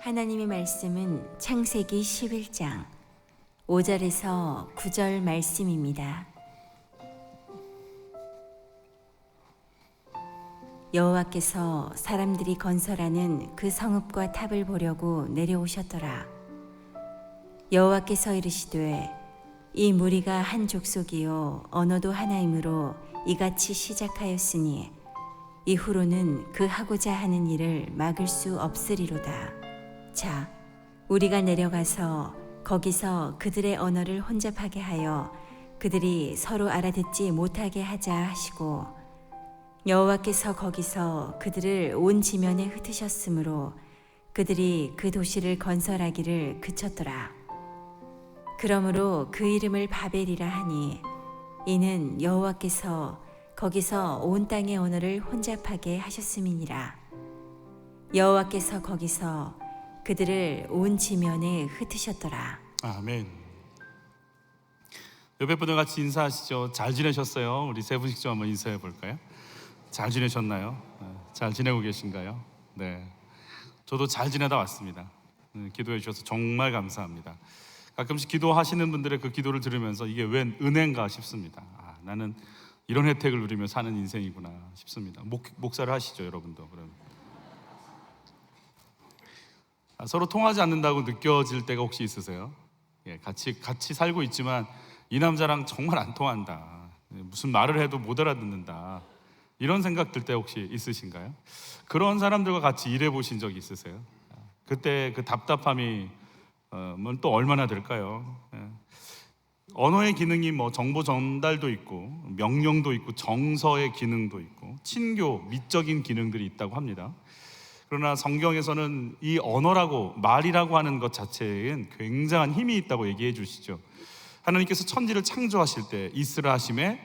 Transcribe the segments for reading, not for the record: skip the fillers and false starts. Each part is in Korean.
하나님의 말씀은 창세기 11장 5절에서 9절 말씀입니다. 여호와께서 사람들이 건설하는 그 성읍과 탑을 보려고 내려오셨더라. 여호와께서 이르시되 이 무리가 한 족속이요 언어도 하나이므로 이같이 시작하였으니 이후로는 그 하고자 하는 일을 막을 수 없으리로다. 자, 우리가 내려가서 거기서 그들의 언어를 혼잡하게 하여 그들이 서로 알아듣지 못하게 하자 하시고, 여호와께서 거기서 그들을 온 지면에 흩으셨으므로 그들이 그 도시를 건설하기를 그쳤더라. 그러므로 그 이름을 바벨이라 하니 이는 여호와께서 거기서 온 땅의 언어를 혼잡하게 하셨음이니라. 여호와께서 거기서 그들을 온 지면에 흩으셨더라. 아멘. 옆에 분들 같이 인사하시죠. 잘 지내셨어요? 우리 세 분씩 좀 한번 인사해 볼까요? 잘 지내셨나요? 잘 지내고 계신가요? 네, 저도 잘 지내다 왔습니다. 기도해 주셔서 정말 감사합니다. 가끔씩 기도하시는 분들의 그 기도를 들으면서 이게 웬 은혜인가 싶습니다. 나는 이런 혜택을 누리며 사는 인생이구나 싶습니다. 목사를 하시죠, 여러분도. 그럼 서로 통하지 않는다고 느껴질 때가 혹시 있으세요? 예, 같이 살고 있지만 이 남자랑 정말 안 통한다, 무슨 말을 해도 못 알아듣는다, 이런 생각 들 때 혹시 있으신가요? 그런 사람들과 같이 일해 보신 적 있으세요? 그때 그 답답함이 또 얼마나 될까요? 언어의 기능이 정보 전달도 있고 명령도 있고 정서의 기능도 있고 친교, 미적인 기능들이 있다고 합니다. 그러나 성경에서는 이 언어라고, 말이라고 하는 것 자체엔 굉장한 힘이 있다고 얘기해 주시죠. 하나님께서 천지를 창조하실 때 있으라 하심에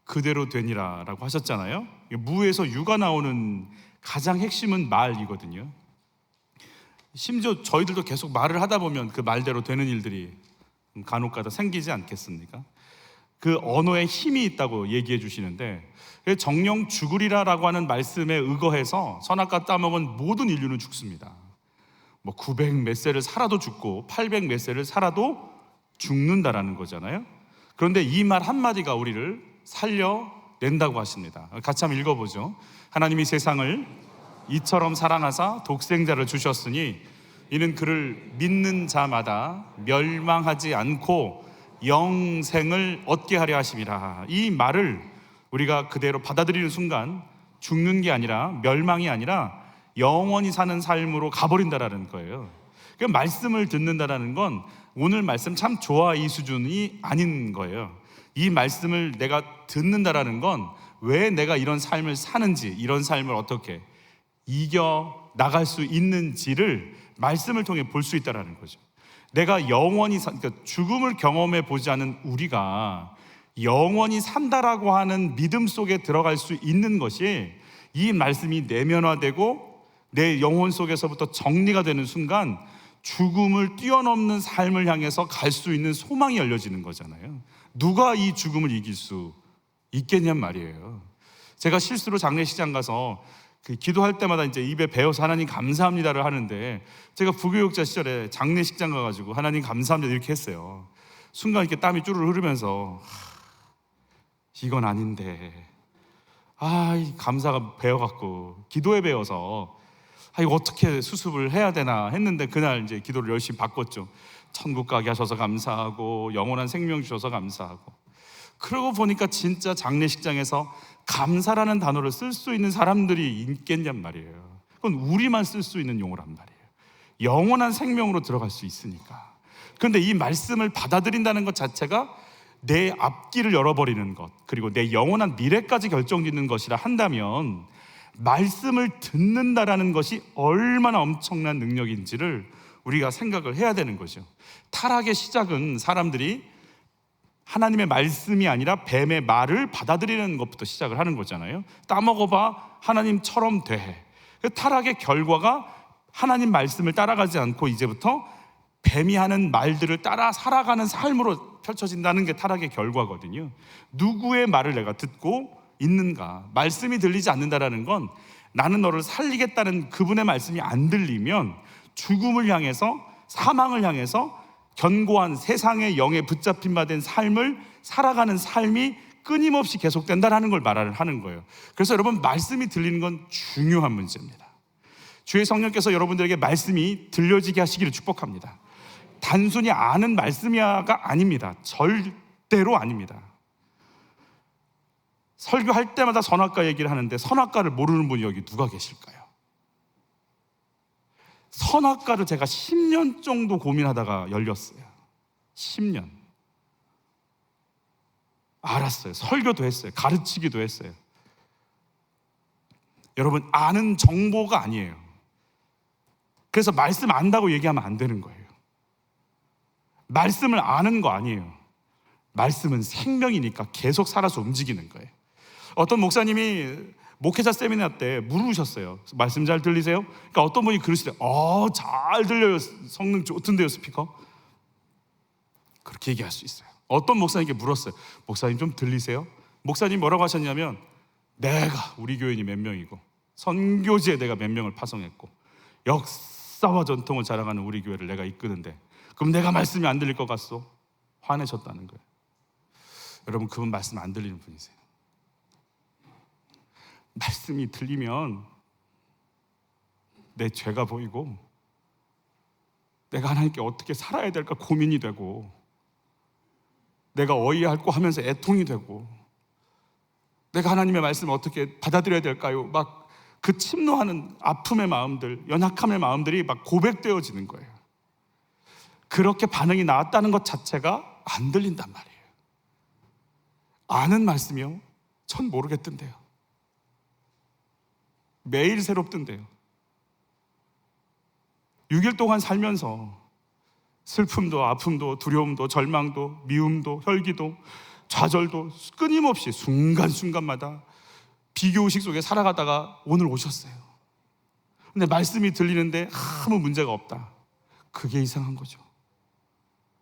그대로 되니라 라고 하셨잖아요. 무에서 유가 나오는 가장 핵심은 말이거든요. 심지어 저희들도 계속 말을 하다 보면 그 말대로 되는 일들이 간혹가다 생기지 않겠습니까? 그 언어에 힘이 있다고 얘기해 주시는데, 정령 죽으리라라고 하는 말씀에 의거해서 선악과 따먹은 모든 인류는 죽습니다. 900 몇 세를 살아도 죽고 800 몇 세를 살아도 죽는다라는 거잖아요. 그런데 이 말 한마디가 우리를 살려낸다고 하십니다. 같이 한번 읽어보죠. 하나님이 세상을 이처럼 사랑하사 독생자를 주셨으니 이는 그를 믿는 자마다 멸망하지 않고 영생을 얻게 하려 하심이라. 이 말을 우리가 그대로 받아들이는 순간 죽는 게 아니라, 멸망이 아니라 영원히 사는 삶으로 가버린다라는 거예요. 그러니까 말씀을 듣는다라는 건 오늘 말씀 참 좋아 이 수준이 아닌 거예요. 이 말씀을 내가 듣는다라는 건 왜 내가 이런 삶을 사는지, 이런 삶을 어떻게 이겨 나갈 수 있는지를 말씀을 통해 볼 수 있다는 거죠. 내가 영원히 그러니까 죽음을 경험해 보지 않은 우리가 영원히 산다라고 하는 믿음 속에 들어갈 수 있는 것이, 이 말씀이 내면화되고 내 영혼 속에서부터 정리가 되는 순간 죽음을 뛰어넘는 삶을 향해서 갈 수 있는 소망이 열려지는 거잖아요. 누가 이 죽음을 이길 수 있겠냔 말이에요. 제가 실수로 장례식장 가서 기도할 때마다 이제 입에 배어서 하나님 감사합니다를 하는데, 제가 부교육자 시절에 장례식장 가가지고 하나님 감사합니다 이렇게 했어요. 순간 이렇게 땀이 쭈르르 흐르면서 이건 아닌데, 이 감사가 배어갖고 기도에 배어서 이거 어떻게 수습을 해야 되나 했는데, 그날 이제 기도를 열심히 바꿨죠. 천국 가게 하셔서 감사하고 영원한 생명 주셔서 감사하고. 그러고 보니까 진짜 장례식장에서 감사라는 단어를 쓸 수 있는 사람들이 있겠냔 말이에요. 그건 우리만 쓸 수 있는 용어란 말이에요. 영원한 생명으로 들어갈 수 있으니까. 그런데 이 말씀을 받아들인다는 것 자체가 내 앞길을 열어버리는 것, 그리고 내 영원한 미래까지 결정짓는 것이라 한다면, 말씀을 듣는다라는 것이 얼마나 엄청난 능력인지를 우리가 생각을 해야 되는 거죠. 타락의 시작은 사람들이 하나님의 말씀이 아니라 뱀의 말을 받아들이는 것부터 시작을 하는 거잖아요. 따먹어봐 하나님처럼 돼. 타락의 결과가 하나님 말씀을 따라가지 않고 이제부터 뱀이 하는 말들을 따라 살아가는 삶으로 펼쳐진다는 게 타락의 결과거든요. 누구의 말을 내가 듣고 있는가? 말씀이 들리지 않는다라는 건 나는 너를 살리겠다는 그분의 말씀이 안 들리면 죽음을 향해서, 사망을 향해서 견고한 세상의 영에 붙잡힌 바 된 삶을 살아가는 삶이 끊임없이 계속된다는 걸 말하는 거예요. 그래서 여러분, 말씀이 들리는 건 중요한 문제입니다. 주의 성령께서 여러분들에게 말씀이 들려지게 하시기를 축복합니다. 단순히 아는 말씀이야가 아닙니다. 절대로 아닙니다. 설교할 때마다 선악과 얘기를 하는데 선악과를 모르는 분이 여기 누가 계실까요? 선악과를 제가 10년 정도 고민하다가 열렸어요. 10년. 알았어요. 설교도 했어요. 가르치기도 했어요. 여러분, 아는 정보가 아니에요. 그래서 말씀 안다고 얘기하면 안 되는 거예요. 말씀을 아는 거 아니에요. 말씀은 생명이니까 계속 살아서 움직이는 거예요. 어떤 목사님이 목회자 세미나 때 물으셨어요. 말씀 잘 들리세요? 그러니까 어떤 분이 그러시대요. 잘 들려요. 성능 좋던데요, 스피커. 그렇게 얘기할 수 있어요. 어떤 목사님께 물었어요. 목사님 좀 들리세요? 목사님 뭐라고 하셨냐면, 내가 우리 교인이 몇 명이고 선교지에 내가 몇 명을 파송했고 역사와 전통을 자랑하는 우리 교회를 내가 이끄는데 그럼 내가 말씀이 안 들릴 것 같소? 화내셨다는 거예요. 여러분, 그분 말씀 안 들리는 분이세요. 말씀이 들리면 내 죄가 보이고 내가 하나님께 어떻게 살아야 될까 고민이 되고 내가 어이할고 하면서 애통이 되고 내가 하나님의 말씀을 어떻게 받아들여야 될까요? 막 그 침노하는 아픔의 마음들, 연약함의 마음들이 막 고백되어지는 거예요. 그렇게 반응이 나왔다는 것 자체가 안 들린단 말이에요. 아는 말씀이요? 전 모르겠던데요. 매일 새롭던데요. 6일 동안 살면서 슬픔도 아픔도 두려움도 절망도 미움도 혈기도 좌절도 끊임없이 순간순간마다 비교의식 속에 살아가다가 오늘 오셨어요. 근데 말씀이 들리는데 아무 문제가 없다. 그게 이상한 거죠.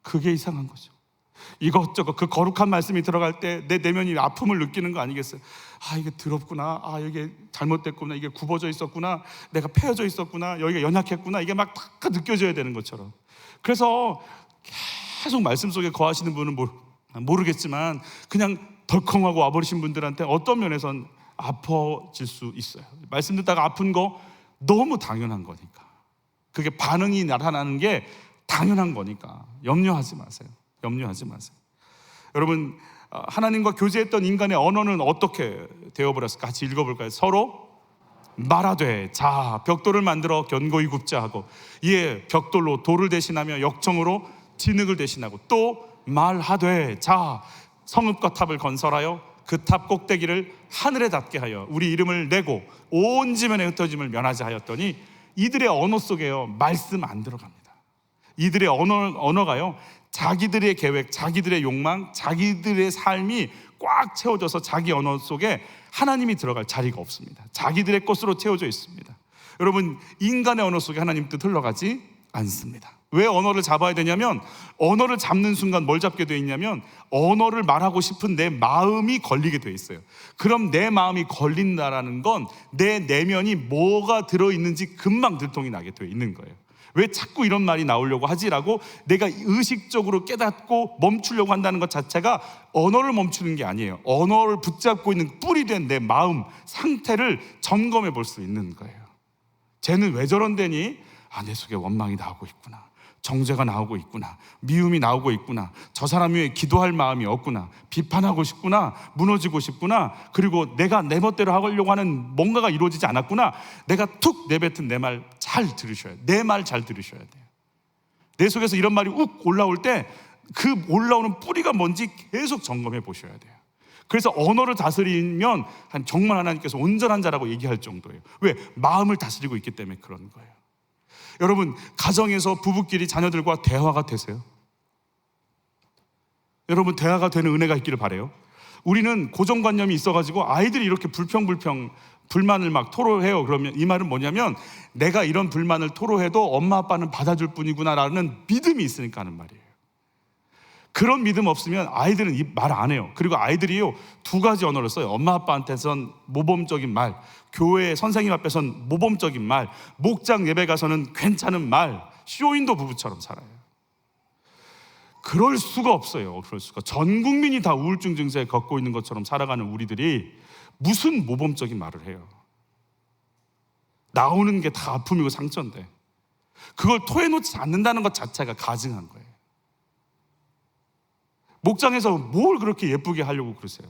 그게 이상한 거죠. 이것저것 그 거룩한 말씀이 들어갈 때 내 내면이 아픔을 느끼는 거 아니겠어요? 이게 더럽구나. 이게 잘못됐구나. 이게 굽어져 있었구나. 내가 패여져 있었구나. 여기가 연약했구나. 이게 막 다 느껴져야 되는 것처럼. 그래서 계속 말씀 속에 거하시는 분은 모르겠지만 그냥 덜컹하고 와버리신 분들한테 어떤 면에선 아파질 수 있어요. 말씀 듣다가 아픈 거 너무 당연한 거니까. 그게 반응이 나타나는 게 당연한 거니까 염려하지 마세요. 염려하지 마세요. 여러분, 하나님과 교제했던 인간의 언어는 어떻게 되어버렸을까? 같이 읽어볼까요? 서로 말하되 자 벽돌을 만들어 견고히 굽자 하고 이에 벽돌로 돌을 대신하며 역청으로 진흙을 대신하고 또 말하되 자 성읍과 탑을 건설하여 그 탑 꼭대기를 하늘에 닿게 하여 우리 이름을 내고 온 지면에 흩어짐을 면하자 하였더니 이들의 언어 속에요 말씀 안 들어갑니다. 이들의 언어가요 자기들의 계획, 자기들의 욕망, 자기들의 삶이 꽉 채워져서 자기 언어 속에 하나님이 들어갈 자리가 없습니다. 자기들의 것으로 채워져 있습니다. 여러분, 인간의 언어 속에 하나님 뜻 흘러가지 않습니다. 왜 언어를 잡아야 되냐면 언어를 잡는 순간 뭘 잡게 돼 있냐면 언어를 말하고 싶은 내 마음이 걸리게 돼 있어요. 그럼 내 마음이 걸린다라는 건 내 내면이 뭐가 들어있는지 금방 들통이 나게 돼 있는 거예요. 왜 자꾸 이런 말이 나오려고 하지라고 내가 의식적으로 깨닫고 멈추려고 한다는 것 자체가 언어를 멈추는 게 아니에요. 언어를 붙잡고 있는 뿔이 된 내 마음 상태를 점검해 볼 수 있는 거예요. 쟤는 왜 저런데니? 내 속에 원망이 나오고 있구나. 정죄가 나오고 있구나. 미움이 나오고 있구나. 저 사람 위해 기도할 마음이 없구나. 비판하고 싶구나. 무너지고 싶구나. 그리고 내가 내 멋대로 하려고 하는 뭔가가 이루어지지 않았구나. 내가 툭 내뱉은 내 말 잘 들으셔야 돼요. 내 말 잘 들으셔야 돼요. 내 속에서 이런 말이 욱 올라올 때 그 올라오는 뿌리가 뭔지 계속 점검해 보셔야 돼요. 그래서 언어를 다스리면 정말 하나님께서 온전한 자라고 얘기할 정도예요. 왜? 마음을 다스리고 있기 때문에 그런 거예요. 여러분, 가정에서 부부끼리 자녀들과 대화가 되세요? 여러분, 대화가 되는 은혜가 있기를 바라요. 우리는 고정관념이 있어가지고 아이들이 이렇게 불만을 막 토로해요. 그러면 이 말은 뭐냐면 내가 이런 불만을 토로해도 엄마 아빠는 받아줄 뿐이구나 라는 믿음이 있으니까 하는 말이에요. 그런 믿음 없으면 아이들은 말 안 해요. 그리고 아이들이요, 두 가지 언어를 써요. 엄마 아빠한테선 모범적인 말, 교회 선생님 앞에선 모범적인 말, 목장 예배 가서는 괜찮은 말, 쇼윈도 부부처럼 살아요. 그럴 수가 없어요. 그럴 수가. 전 국민이 다 우울증 증세에 겪고 있는 것처럼 살아가는 우리들이 무슨 모범적인 말을 해요. 나오는 게 다 아픔이고 상처인데 그걸 토해놓지 않는다는 것 자체가 가증한 거예요. 목장에서 뭘 그렇게 예쁘게 하려고 그러세요?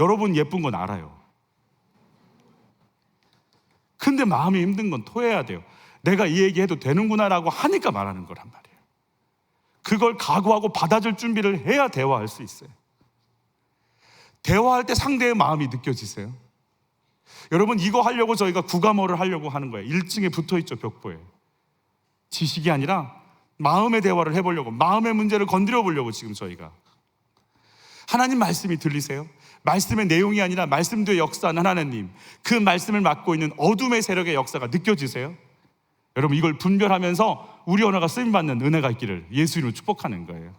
여러분 예쁜 건 알아요. 근데 마음이 힘든 건 토해야 돼요. 내가 이 얘기해도 되는구나라고 하니까 말하는 거란 말이에요. 그걸 각오하고 받아줄 준비를 해야 대화할 수 있어요. 대화할 때 상대의 마음이 느껴지세요? 여러분, 이거 하려고 저희가 구가모를 하려고 하는 거예요. 1층에 붙어있죠, 벽보에. 지식이 아니라 마음의 대화를 해보려고, 마음의 문제를 건드려 보려고 지금 저희가. 하나님 말씀이 들리세요? 말씀의 내용이 아니라 말씀도의 역사는 하나님, 그 말씀을 맡고 있는 어둠의 세력의 역사가 느껴지세요? 여러분, 이걸 분별하면서 우리 언어가 쓰임받는 은혜가 있기를 예수 이름으로 축복하는 거예요.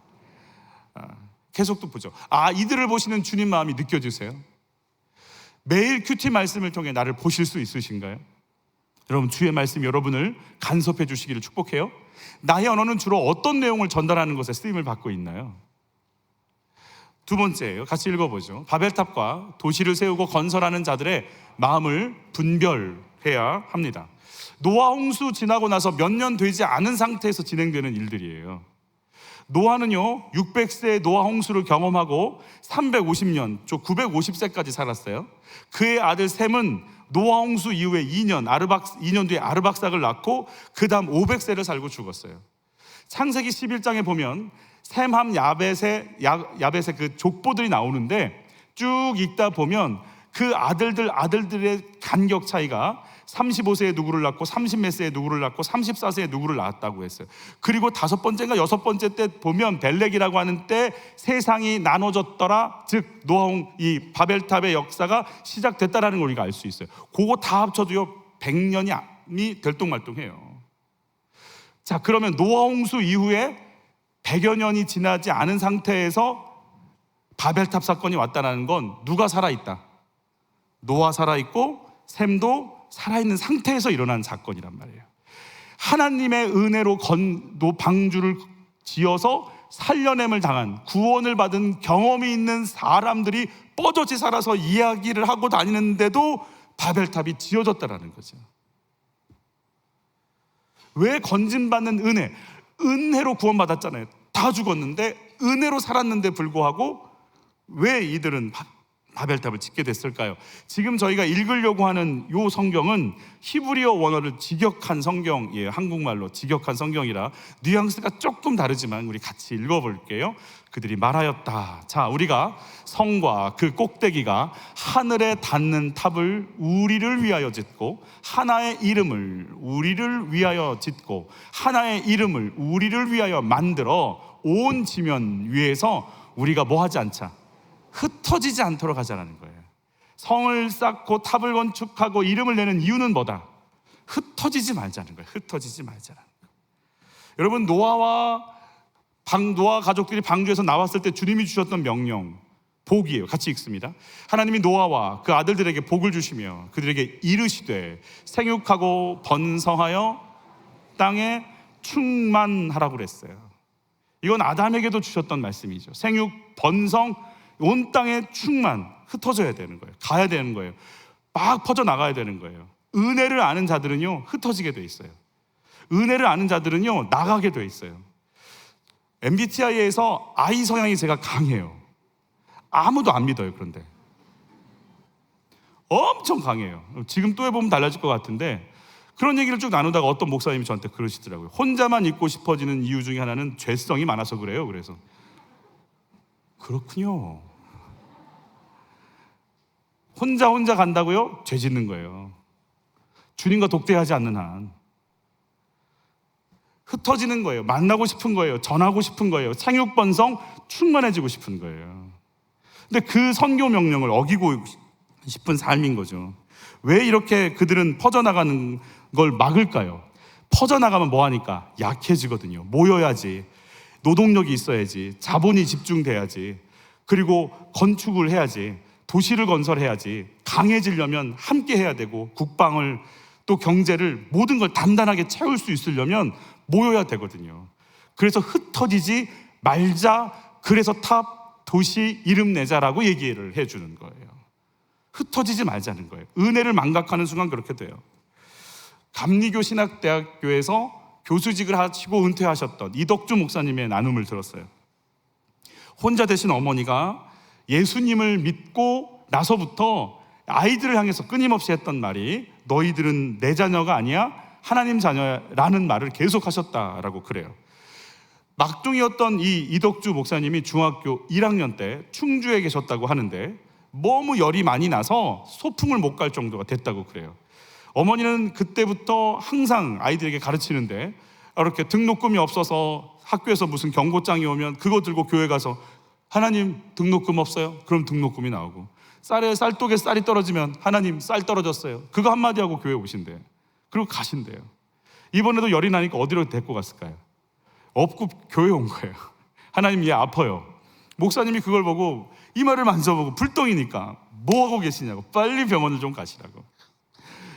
계속 또 보죠. 이들을 보시는 주님 마음이 느껴지세요? 매일 큐티 말씀을 통해 나를 보실 수 있으신가요? 여러분, 주의 말씀 여러분을 간섭해 주시기를 축복해요. 나의 언어는 주로 어떤 내용을 전달하는 것에 쓰임을 받고 있나요? 두 번째예요. 같이 읽어보죠. 바벨탑과 도시를 세우고 건설하는 자들의 마음을 분별해야 합니다. 노아 홍수 지나고 나서 몇 년 되지 않은 상태에서 진행되는 일들이에요. 노아는요 600세의 노아 홍수를 경험하고 350년, 950세까지 살았어요. 그의 아들 셈은 노아 홍수 이후에 2년 뒤에 아르박삭을 낳고 그 다음 500세를 살고 죽었어요. 창세기 11장에 보면 셈함 야벳의 그 족보들이 나오는데 쭉 읽다 보면 그 아들들의 간격 차이가 35세에 누구를 낳고 30몇 세에 누구를 낳고 34세에 누구를 낳았다고 했어요. 그리고 5번째인가 6번째 때 보면 벨렉이라고 하는 때 세상이 나눠졌더라. 즉 이 바벨탑의 역사가 시작됐다라는 걸 우리가 알 수 있어요. 그거 다 합쳐도요 100년이 들똥말똥해요. 자, 그러면 노아 홍수 이후에 100여 년이 지나지 않은 상태에서 바벨탑 사건이 왔다는 건 누가 살아있다? 노아 살아있고 셈도 살아있는 상태에서 일어난 사건이란 말이에요. 하나님의 은혜로 방주를 지어서 살려냄을 당한, 구원을 받은 경험이 있는 사람들이 뻗어지 살아서 이야기를 하고 다니는데도 바벨탑이 지어졌다라는 거죠. 왜? 건진받는 은혜로 구원받았잖아요. 다 죽었는데 은혜로 살았는데 불구하고 왜 이들은 바벨탑을 짓게 됐을까요? 지금 저희가 읽으려고 하는 이 성경은 히브리어 원어를 직역한 성경이에요. 한국말로 직역한 성경이라 뉘앙스가 조금 다르지만 우리 같이 읽어볼게요. 그들이 말하였다. 자, 우리가 성과 그 꼭대기가 하늘에 닿는 탑을 우리를 위하여 짓고 하나의 이름을 우리를 위하여 짓고 하나의 이름을 우리를 위하여 만들어 온 지면 위에서 우리가 뭐 하지 않자? 흩어지지 않도록 하자라는 거예요. 성을 쌓고 탑을 건축하고 이름을 내는 이유는 뭐다? 흩어지지 말자는 거예요. 흩어지지 말자라는 거예요. 여러분, 노아 가족들이 방주에서 나왔을 때 주님이 주셨던 명령, 복이에요. 같이 읽습니다. 하나님이 노아와 그 아들들에게 복을 주시며 그들에게 이르시되 생육하고 번성하여 땅에 충만하라고 그랬어요. 이건 아담에게도 주셨던 말씀이죠. 생육, 번성, 온 땅에 흩어져야 되는 거예요. 가야 되는 거예요. 막 퍼져나가야 되는 거예요. 은혜를 아는 자들은요 흩어지게 돼 있어요. 은혜를 아는 자들은요 나가게 돼 있어요. MBTI에서 I 성향이 제가 강해요. 아무도 안 믿어요. 그런데 엄청 강해요. 지금 또 해보면 달라질 것 같은데 그런 얘기를 쭉 나누다가 어떤 목사님이 저한테 그러시더라고요. 혼자만 있고 싶어지는 이유 중에 하나는 죄성이 많아서 그래요. 그래서 그렇군요. 혼자 간다고요? 죄 짓는 거예요. 주님과 독대하지 않는 한 흩어지는 거예요. 만나고 싶은 거예요. 전하고 싶은 거예요. 생육번성 충만해지고 싶은 거예요. 근데 그 선교 명령을 어기고 싶은 삶인 거죠. 왜 이렇게 그들은 퍼져나가는 걸 막을까요? 퍼져나가면 뭐하니까? 약해지거든요. 모여야지. 노동력이 있어야지, 자본이 집중돼야지, 그리고 건축을 해야지, 도시를 건설해야지, 강해지려면 함께 해야 되고, 국방을 또 경제를 모든 걸 단단하게 채울 수 있으려면 모여야 되거든요. 그래서 흩어지지 말자, 그래서 탑 도시 이름 내자라고 얘기를 해주는 거예요. 흩어지지 말자는 거예요. 은혜를 망각하는 순간 그렇게 돼요. 감리교 신학대학교에서 교수직을 하시고 은퇴하셨던 이덕주 목사님의 나눔을 들었어요. 혼자 되신 어머니가 예수님을 믿고 나서부터 아이들을 향해서 끊임없이 했던 말이 너희들은 내 자녀가 아니야, 하나님 자녀라는 말을 계속 하셨다라고 그래요. 막둥이였던 이 이덕주 목사님이 중학교 1학년 때 충주에 계셨다고 하는데 너무 열이 많이 나서 소풍을 못 갈 정도가 됐다고 그래요. 어머니는 그때부터 항상 아이들에게 가르치는데 이렇게 등록금이 없어서 학교에서 무슨 경고장이 오면 그거 들고 교회 가서 하나님 등록금 없어요? 그럼 등록금이 나오고, 쌀에 쌀독에 쌀이 떨어지면 하나님 쌀 떨어졌어요. 그거 한마디 하고 교회 오신대요. 그리고 가신대요. 이번에도 열이 나니까 어디로 데리고 갔을까요? 없고 교회 온 거예요. 하나님 얘 아파요. 목사님이 그걸 보고 이마를 만져보고 불똥이니까 뭐하고 계시냐고, 빨리 병원을 좀 가시라고.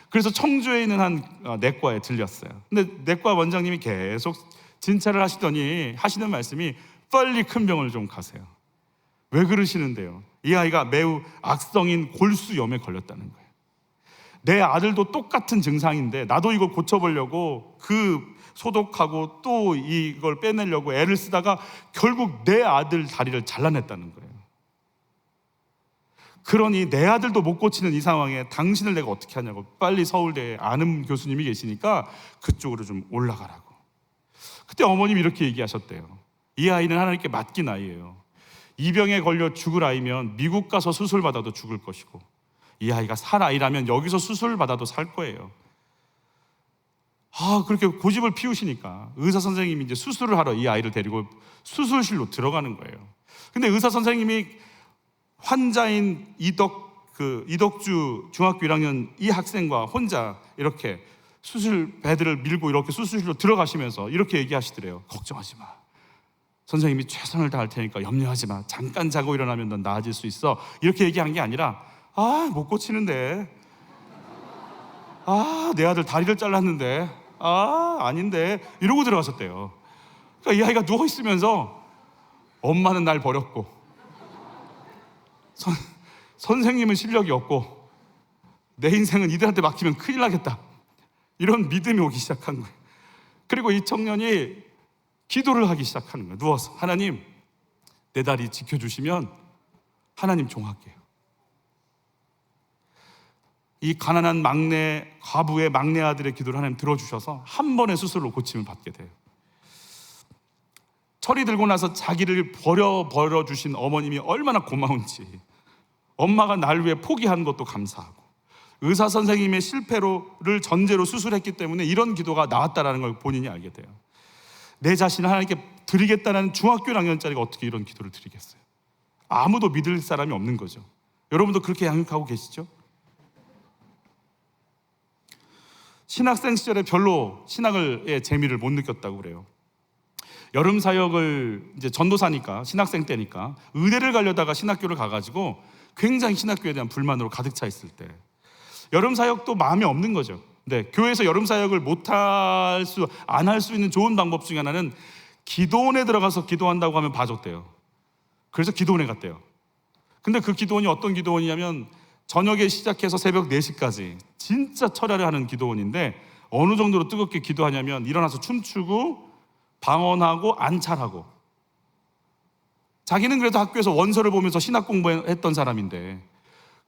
그래서 청주에 있는 한 내과에 들렸어요. 근데 내과 원장님이 계속 진찰을 하시더니 하시는 말씀이 빨리 큰 병원을 좀 가세요. 왜 그러시는데요? 이 아이가 매우 악성인 골수염에 걸렸다는 거예요. 내 아들도 똑같은 증상인데 나도 이걸 고쳐보려고 그 소독하고 또 이걸 빼내려고 애를 쓰다가 결국 내 아들 다리를 잘라냈다는 거예요. 그러니 내 아들도 못 고치는 이 상황에 당신을 내가 어떻게 하냐고, 빨리 서울대에 아는 교수님이 계시니까 그쪽으로 좀 올라가라고. 그때 어머님이 이렇게 얘기하셨대요. 이 아이는 하나님께 맡긴 아이예요. 이 병에 걸려 죽을 아이면 미국 가서 수술 받아도 죽을 것이고, 이 아이가 살 아이라면 여기서 수술 받아도 살 거예요. 그렇게 고집을 피우시니까 의사 선생님이 이제 수술을 하러 이 아이를 데리고 수술실로 들어가는 거예요. 근데 의사 선생님이 환자인 이덕주 중학교 1학년 이 학생과 혼자 이렇게 수술 베드를 밀고 이렇게 수술실로 들어가시면서 이렇게 얘기하시더래요. 걱정하지 마. 선생님이 최선을 다할 테니까 염려하지 마. 잠깐 자고 일어나면 넌 나아질 수 있어. 이렇게 얘기한 게 아니라 못 고치는데, 내 아들 다리를 잘랐는데, 아닌데 이러고 들어가셨대요. 그러니까 이 아이가 누워있으면서 엄마는 날 버렸고 선생님은 실력이 없고 내 인생은 이들한테 맡기면 큰일 나겠다, 이런 믿음이 오기 시작한 거예요. 그리고 이 청년이 기도를 하기 시작하는 거예요. 누워서 하나님 내 다리 지켜주시면 하나님 종할게요. 이 가난한 과부의 막내 아들의 기도를 하나님 들어주셔서 한 번의 수술로 고침을 받게 돼요. 철이 들고 나서 자기를 버려주신 어머님이 얼마나 고마운지, 엄마가 날 위해 포기한 것도 감사하고, 의사 선생님의 실패를 전제로 수술했기 때문에 이런 기도가 나왔다는 걸 본인이 알게 돼요. 내 자신을 하나님께 드리겠다는 중학교 1학년짜리가 어떻게 이런 기도를 드리겠어요? 아무도 믿을 사람이 없는 거죠. 여러분도 그렇게 양육하고 계시죠? 신학생 시절에 별로 신학의 재미를 못 느꼈다고 그래요. 여름 사역을 이제 전도사니까, 신학생 때니까 의대를 가려다가 신학교를 가가지고 굉장히 신학교에 대한 불만으로 가득 차 있을 때 여름 사역도 마음에 없는 거죠. 근데 교회에서 여름 사역을 안 할 수 있는 좋은 방법 중에 하나는 기도원에 들어가서 기도한다고 하면 봐줬대요. 그래서 기도원에 갔대요. 근데 그 기도원이 어떤 기도원이냐면 저녁에 시작해서 새벽 4시까지 진짜 철야를 하는 기도원인데, 어느 정도로 뜨겁게 기도하냐면 일어나서 춤추고 방언하고 안찰하고, 자기는 그래도 학교에서 원서를 보면서 신학 공부했던 사람인데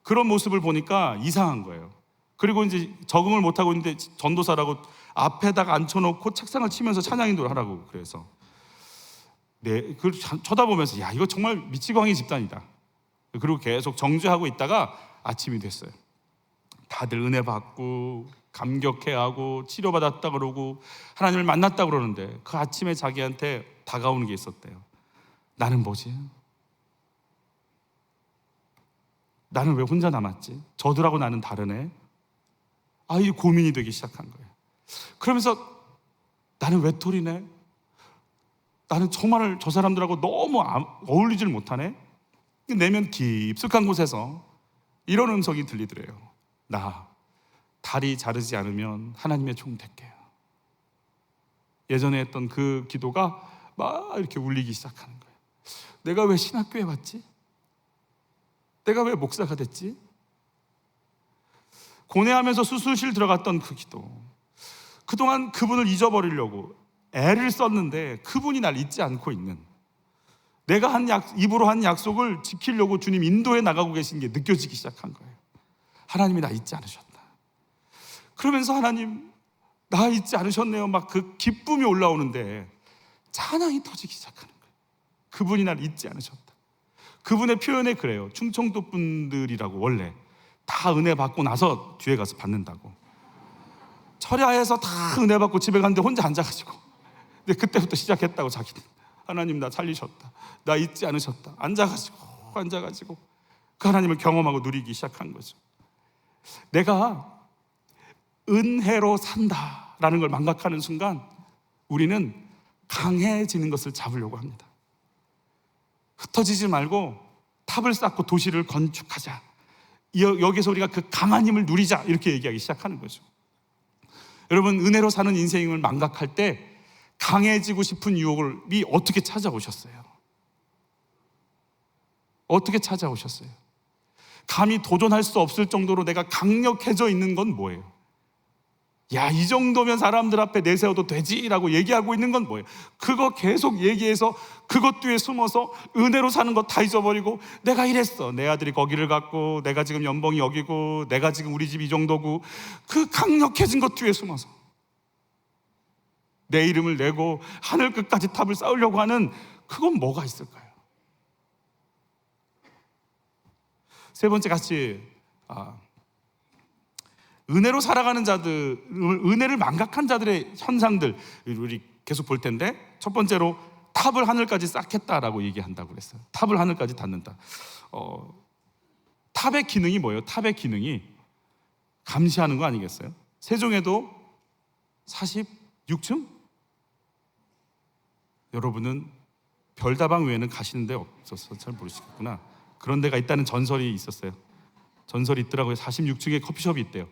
그런 모습을 보니까 이상한 거예요. 그리고 이제 적응을 못하고 있는데 전도사라고 앞에다가 앉혀놓고 책상을 치면서 찬양인도를 하라고 그래서 그걸 쳐다보면서 야, 이거 정말 미치광이 집단이다. 그리고 계속 정죄하고 있다가 아침이 됐어요. 다들 은혜 받고 감격해하고 치료받았다 그러고 하나님을 만났다 그러는데 그 아침에 자기한테 다가오는 게 있었대요. 나는 뭐지? 나는 왜 혼자 남았지? 저들하고 나는 다르네. 이 고민이 되기 시작한 거예요. 그러면서 나는 외톨이네. 나는 정말 저 사람들하고 너무 어울리질 못하네. 내면 깊숙한 곳에서 이런 음성이 들리더래요. 나 다리 자르지 않으면 하나님의 종 될게요. 예전에 했던 그 기도가 막 이렇게 울리기 시작하는 거예요. 내가 왜 신학교에 왔지? 내가 왜 목사가 됐지? 고뇌하면서 수술실 들어갔던 그 기도, 그동안 그분을 잊어버리려고 애를 썼는데 그분이 날 잊지 않고 있는, 내가 입으로 한 약속을 지키려고 주님 인도해 나가고 계신 게 느껴지기 시작한 거예요. 하나님이 나 잊지 않으셨다. 그러면서 하나님 나 잊지 않으셨네요. 막 그 기쁨이 올라오는데 찬양이 터지기 시작하는 거예요. 그분이 날 잊지 않으셨다. 그분의 표현에 그래요. 충청도 분들이라고 원래 다 은혜 받고 나서 뒤에 가서 받는다고. 철야해서 다 은혜 받고 집에 갔는데 혼자 앉아가지고, 근데 그때부터 시작했다고 자기는. 하나님 나 살리셨다, 나 잊지 않으셨다. 앉아가지고 그 하나님을 경험하고 누리기 시작한 거죠. 내가 은혜로 산다라는 걸 망각하는 순간 우리는 강해지는 것을 잡으려고 합니다. 흩어지지 말고 탑을 쌓고 도시를 건축하자, 여기서 우리가 그 강한 힘을 누리자, 이렇게 얘기하기 시작하는 거죠. 여러분, 은혜로 사는 인생을 망각할 때 강해지고 싶은 유혹이 어떻게 찾아오셨어요? 어떻게 찾아오셨어요? 감히 도전할 수 없을 정도로 내가 강력해져 있는 건 뭐예요? 야, 이 정도면 사람들 앞에 내세워도 되지라고 얘기하고 있는 건 뭐예요? 그거 계속 얘기해서 그것 뒤에 숨어서 은혜로 사는 거 다 잊어버리고, 내가 이랬어, 내 아들이 거기를 갔고, 내가 지금 연봉이 여기고, 내가 지금 우리 집 이 정도고, 그 강력해진 것 뒤에 숨어서 내 이름을 내고 하늘 끝까지 탑을 쌓으려고 하는, 그건 뭐가 있을까요? 세 번째, 같이 은혜로 살아가는 자들, 은혜를 망각한 자들의 현상들 우리 계속 볼 텐데, 첫 번째로 탑을 하늘까지 쌓겠다라고 얘기한다고 그랬어요. 탑을 하늘까지 닿는다. 탑의 기능이 뭐예요? 탑의 기능이 감시하는 거 아니겠어요? 세종에도 46층? 여러분은 별다방 외에는 가시는 데 없어서 잘 모르시겠구나. 그런 데가 있다는 전설이 있었어요. 전설이 있더라고요. 46층에 커피숍이 있대요.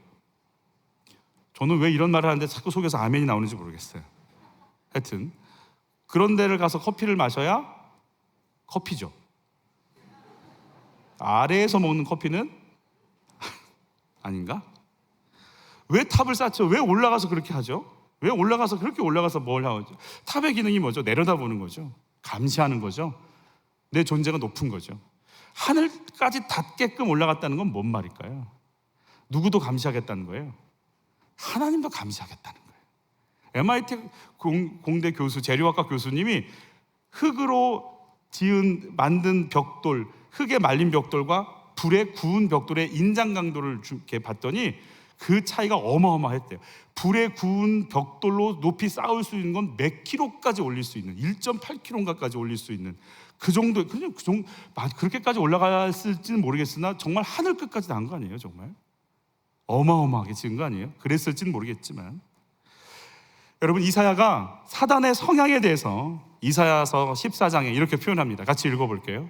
저는 왜 이런 말을 하는데 자꾸 속에서 아멘이 나오는지 모르겠어요. 하여튼 그런 데를 가서 커피를 마셔야 커피죠. 아래에서 먹는 커피는 아닌가? 왜 탑을 쌓죠? 왜 올라가서 그렇게 하죠? 왜 올라가서 그렇게 올라가서 뭘 하죠? 탑의 기능이 뭐죠? 내려다보는 거죠. 감시하는 거죠. 내 존재가 높은 거죠. 하늘까지 닿게끔 올라갔다는 건 뭔 말일까요? 누구도 감시하겠다는 거예요? 하나님도 감시하겠다는 거예요. MIT 공대 교수, 재료학과 교수님이 흙으로 만든 벽돌, 흙에 말린 벽돌과 불에 구운 벽돌의 인장 강도를 이렇게 봤더니 그 차이가 어마어마했대요. 불에 구운 벽돌로 높이 쌓을 수 있는 건 몇 킬로까지 올릴 수 있는, 1.8킬로인가까지 올릴 수 있는 그 정도, 그렇게까지 올라갔을지는 모르겠으나 정말 하늘 끝까지 난 거 아니에요? 정말 어마어마하게 지은 거 아니에요? 그랬을지는 모르겠지만, 여러분, 이사야가 사단의 성향에 대해서 이사야서 14장에 이렇게 표현합니다. 같이 읽어볼게요.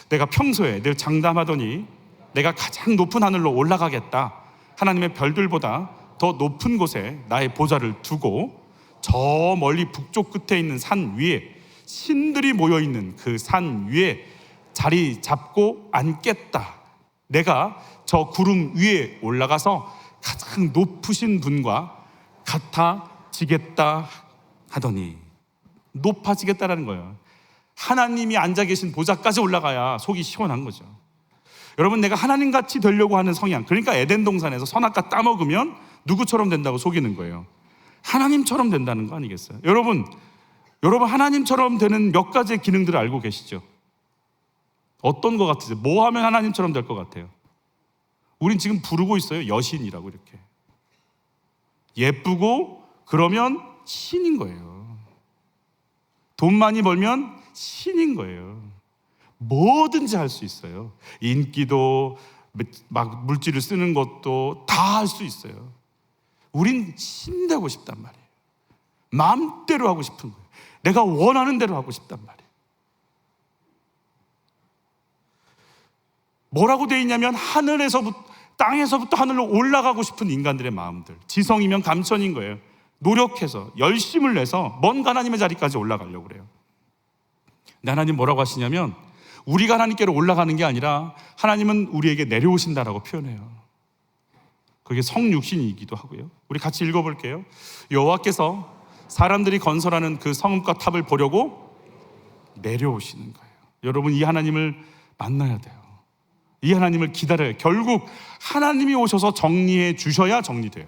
내가 평소에 늘 장담하더니 내가 가장 높은 하늘로 올라가겠다. 하나님의 별들보다 더 높은 곳에 나의 보좌를 두고 저 멀리 북쪽 끝에 있는 산 위에, 신들이 모여있는 그 산 위에 자리 잡고 앉겠다. 내가 저 구름 위에 올라가서 가장 높으신 분과 같아지겠다 하더니, 높아지겠다라는 거예요. 하나님이 앉아 계신 보좌까지 올라가야 속이 시원한 거죠. 여러분, 내가 하나님같이 되려고 하는 성향, 그러니까 에덴 동산에서 선악과 따먹으면 누구처럼 된다고 속이는 거예요? 하나님처럼 된다는 거 아니겠어요? 여러분 하나님처럼 되는 몇 가지의 기능들을 알고 계시죠? 어떤 것 같으세요? 뭐 하면 하나님처럼 될 것 같아요? 우린 지금 부르고 있어요. 여신이라고. 이렇게 예쁘고 그러면 신인 거예요. 돈 많이 벌면 신인 거예요. 뭐든지 할 수 있어요. 인기도, 막 물질을 쓰는 것도 다 할 수 있어요. 우린 신 되고 싶단 말이에요. 마음대로 하고 싶은 거예요. 내가 원하는 대로 하고 싶단 말이에요. 뭐라고 되어 있냐면 땅에서부터 하늘로 올라가고 싶은 인간들의 마음들, 지성이면 감천인 거예요. 노력해서 열심을 내서 먼 하나님의 자리까지 올라가려고 그래요. 근데 하나님 뭐라고 하시냐면 우리가 하나님께로 올라가는 게 아니라 하나님은 우리에게 내려오신다라고 표현해요. 그게 성육신이기도 하고요. 우리 같이 읽어볼게요. 여호와께서 사람들이 건설하는 그 성읍과 탑을 보려고 내려오시는 거예요. 여러분, 이 하나님을 만나야 돼요. 이 하나님을 기다려요. 결국 하나님이 오셔서 정리해 주셔야 정리돼요.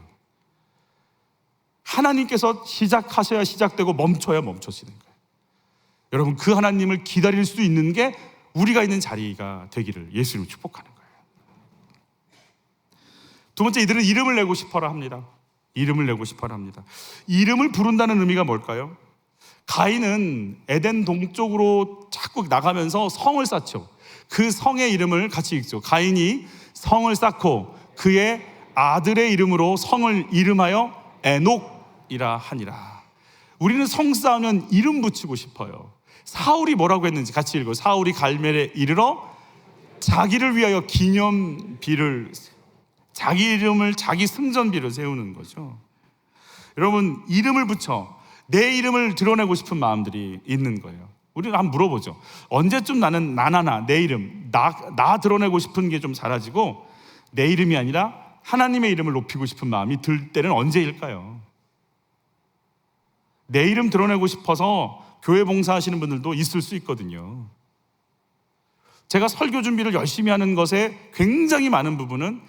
하나님께서 시작하셔야 시작되고 멈춰야 멈춰지는 거예요. 여러분, 그 하나님을 기다릴 수 있는 게 우리가 있는 자리가 되기를 예수님을 축복하는 거예요. 두 번째, 이들은 이름을 내고 싶어라 합니다. 이름을 내고 싶어라 합니다. 이름을 부른다는 의미가 뭘까요? 가인은 에덴 동쪽으로 자꾸 나가면서 성을 쌓죠. 그 성의 이름을 같이 읽죠. 가인이 성을 쌓고 그의 아들의 이름으로 성을 이름하여 에녹이라 하니라. 우리는 성 쌓으면 이름 붙이고 싶어요. 사울이 뭐라고 했는지 같이 읽어요. 사울이 갈멜에 이르러 자기를 위하여 기념비를, 자기 이름을, 자기 승전비를 세우는 거죠. 여러분, 이름을 붙여 내 이름을 드러내고 싶은 마음들이 있는 거예요. 우리가 한번 물어보죠. 언제쯤 나는 나나나 내 이름, 나 드러내고 싶은 게 좀 사라지고 내 이름이 아니라 하나님의 이름을 높이고 싶은 마음이 들 때는 언제일까요? 내 이름 드러내고 싶어서 교회 봉사하시는 분들도 있을 수 있거든요. 제가 설교 준비를 열심히 하는 것에 굉장히 많은 부분은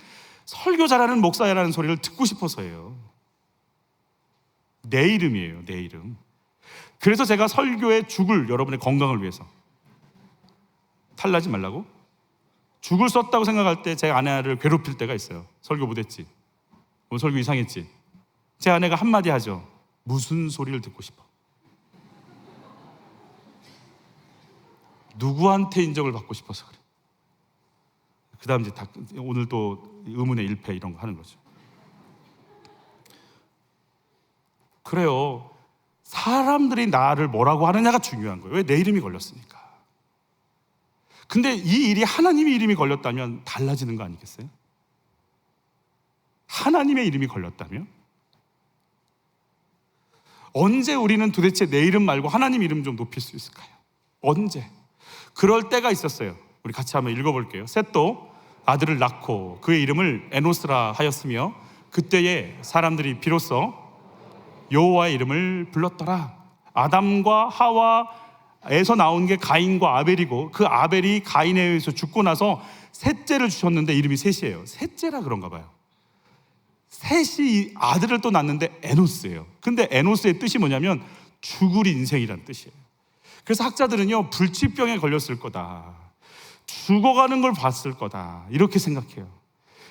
설교 잘하는 목사야라는 소리를 듣고 싶어서예요. 내 이름이에요, 내 이름. 그래서 제가 설교에 죽을, 여러분의 건강을 위해서 탈나지 말라고 죽을 썼다고 생각할 때 제 아내를 괴롭힐 때가 있어요. 설교 못했지, 오늘 설교 이상했지. 제 아내가 한마디 하죠. 무슨 소리를 듣고 싶어? 누구한테 인정을 받고 싶어서 그래. 그 다음 이제 오늘 또 의문의 일패 이런 거 하는 거죠. 그래요. 사람들이 나를 뭐라고 하느냐가 중요한 거예요. 왜? 내 이름이 걸렸으니까. 근데 이 일이 하나님의 이름이 걸렸다면 달라지는 거 아니겠어요? 하나님의 이름이 걸렸다면? 언제 우리는 도대체 내 이름 말고 하나님 이름 좀 높일 수 있을까요? 언제? 그럴 때가 있었어요. 우리 같이 한번 읽어볼게요. 셋도 아들을 낳고 그의 이름을 에노스라 하였으며 그때에 사람들이 비로소 여호와의 이름을 불렀더라. 아담과 하와에서 나온 게 가인과 아벨이고 그 아벨이 가인에 의해서 죽고 나서 셋째를 주셨는데 이름이 셋이에요. 셋째라 그런가 봐요. 셋이 아들을 또 낳는데 에노스예요. 근데 에노스의 뜻이 뭐냐면 죽을 인생이란 뜻이에요. 그래서 학자들은요, 불치병에 걸렸을 거다, 죽어가는 걸 봤을 거다, 이렇게 생각해요.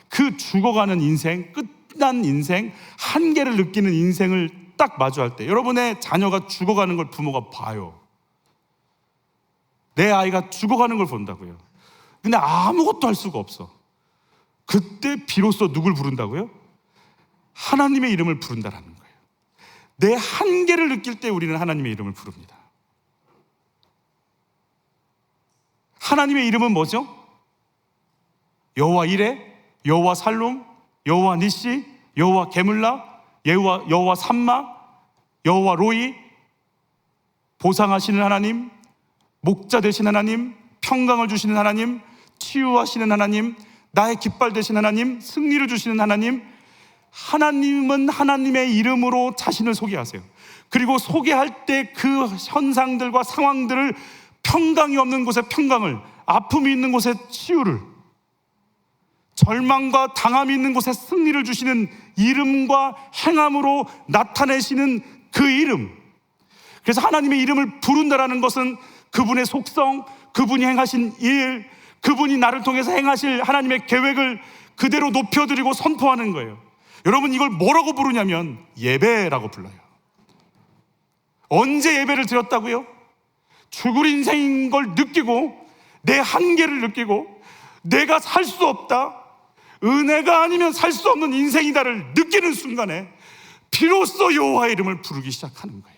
그 죽어가는 인생, 끝난 인생, 한계를 느끼는 인생을 딱 마주할 때 여러분의 자녀가 죽어가는 걸 부모가 봐요. 내 아이가 죽어가는 걸 본다고요. 근데 아무것도 할 수가 없어. 그때 비로소 누굴 부른다고요? 하나님의 이름을 부른다라는 거예요. 내 한계를 느낄 때 우리는 하나님의 이름을 부릅니다. 하나님의 이름은 뭐죠? 여호와 이레, 여호와 살룸, 여호와 니시, 여호와 게물라, 여호와 삼마, 여호와 로이, 보상하시는 하나님, 목자 되신 하나님, 평강을 주시는 하나님, 치유하시는 하나님, 나의 깃발 되신 하나님, 승리를 주시는 하나님. 하나님은 하나님의 이름으로 자신을 소개하세요. 그리고 소개할 때 그 현상들과 상황들을, 평강이 없는 곳에 평강을, 아픔이 있는 곳에 치유를, 절망과 당함이 있는 곳에 승리를 주시는 이름과 행함으로 나타내시는 그 이름. 그래서 하나님의 이름을 부른다라는 것은 그분의 속성, 그분이 행하신 일, 그분이 나를 통해서 행하실 하나님의 계획을 그대로 높여드리고 선포하는 거예요. 여러분, 이걸 뭐라고 부르냐면 예배라고 불러요. 언제 예배를 드렸다고요? 죽을 인생인 걸 느끼고, 내 한계를 느끼고, 내가 살 수 없다, 은혜가 아니면 살 수 없는 인생이다를 느끼는 순간에 비로소 여호와의 이름을 부르기 시작하는 거예요.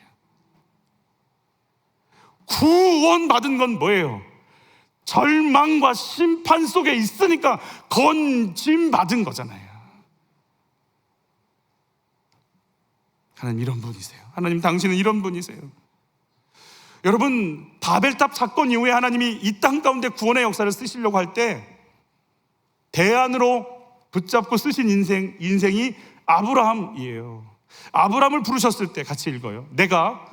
구원받은 건 뭐예요? 절망과 심판 속에 있으니까 건짐받은 거잖아요. 하나님 이런 분이세요. 하나님 당신은 이런 분이세요. 여러분, 바벨탑 사건 이후에 하나님이 이 땅 가운데 구원의 역사를 쓰시려고 할 때 대안으로 붙잡고 쓰신 인생이 아브라함이에요. 아브라함을 부르셨을 때 같이 읽어요. 내가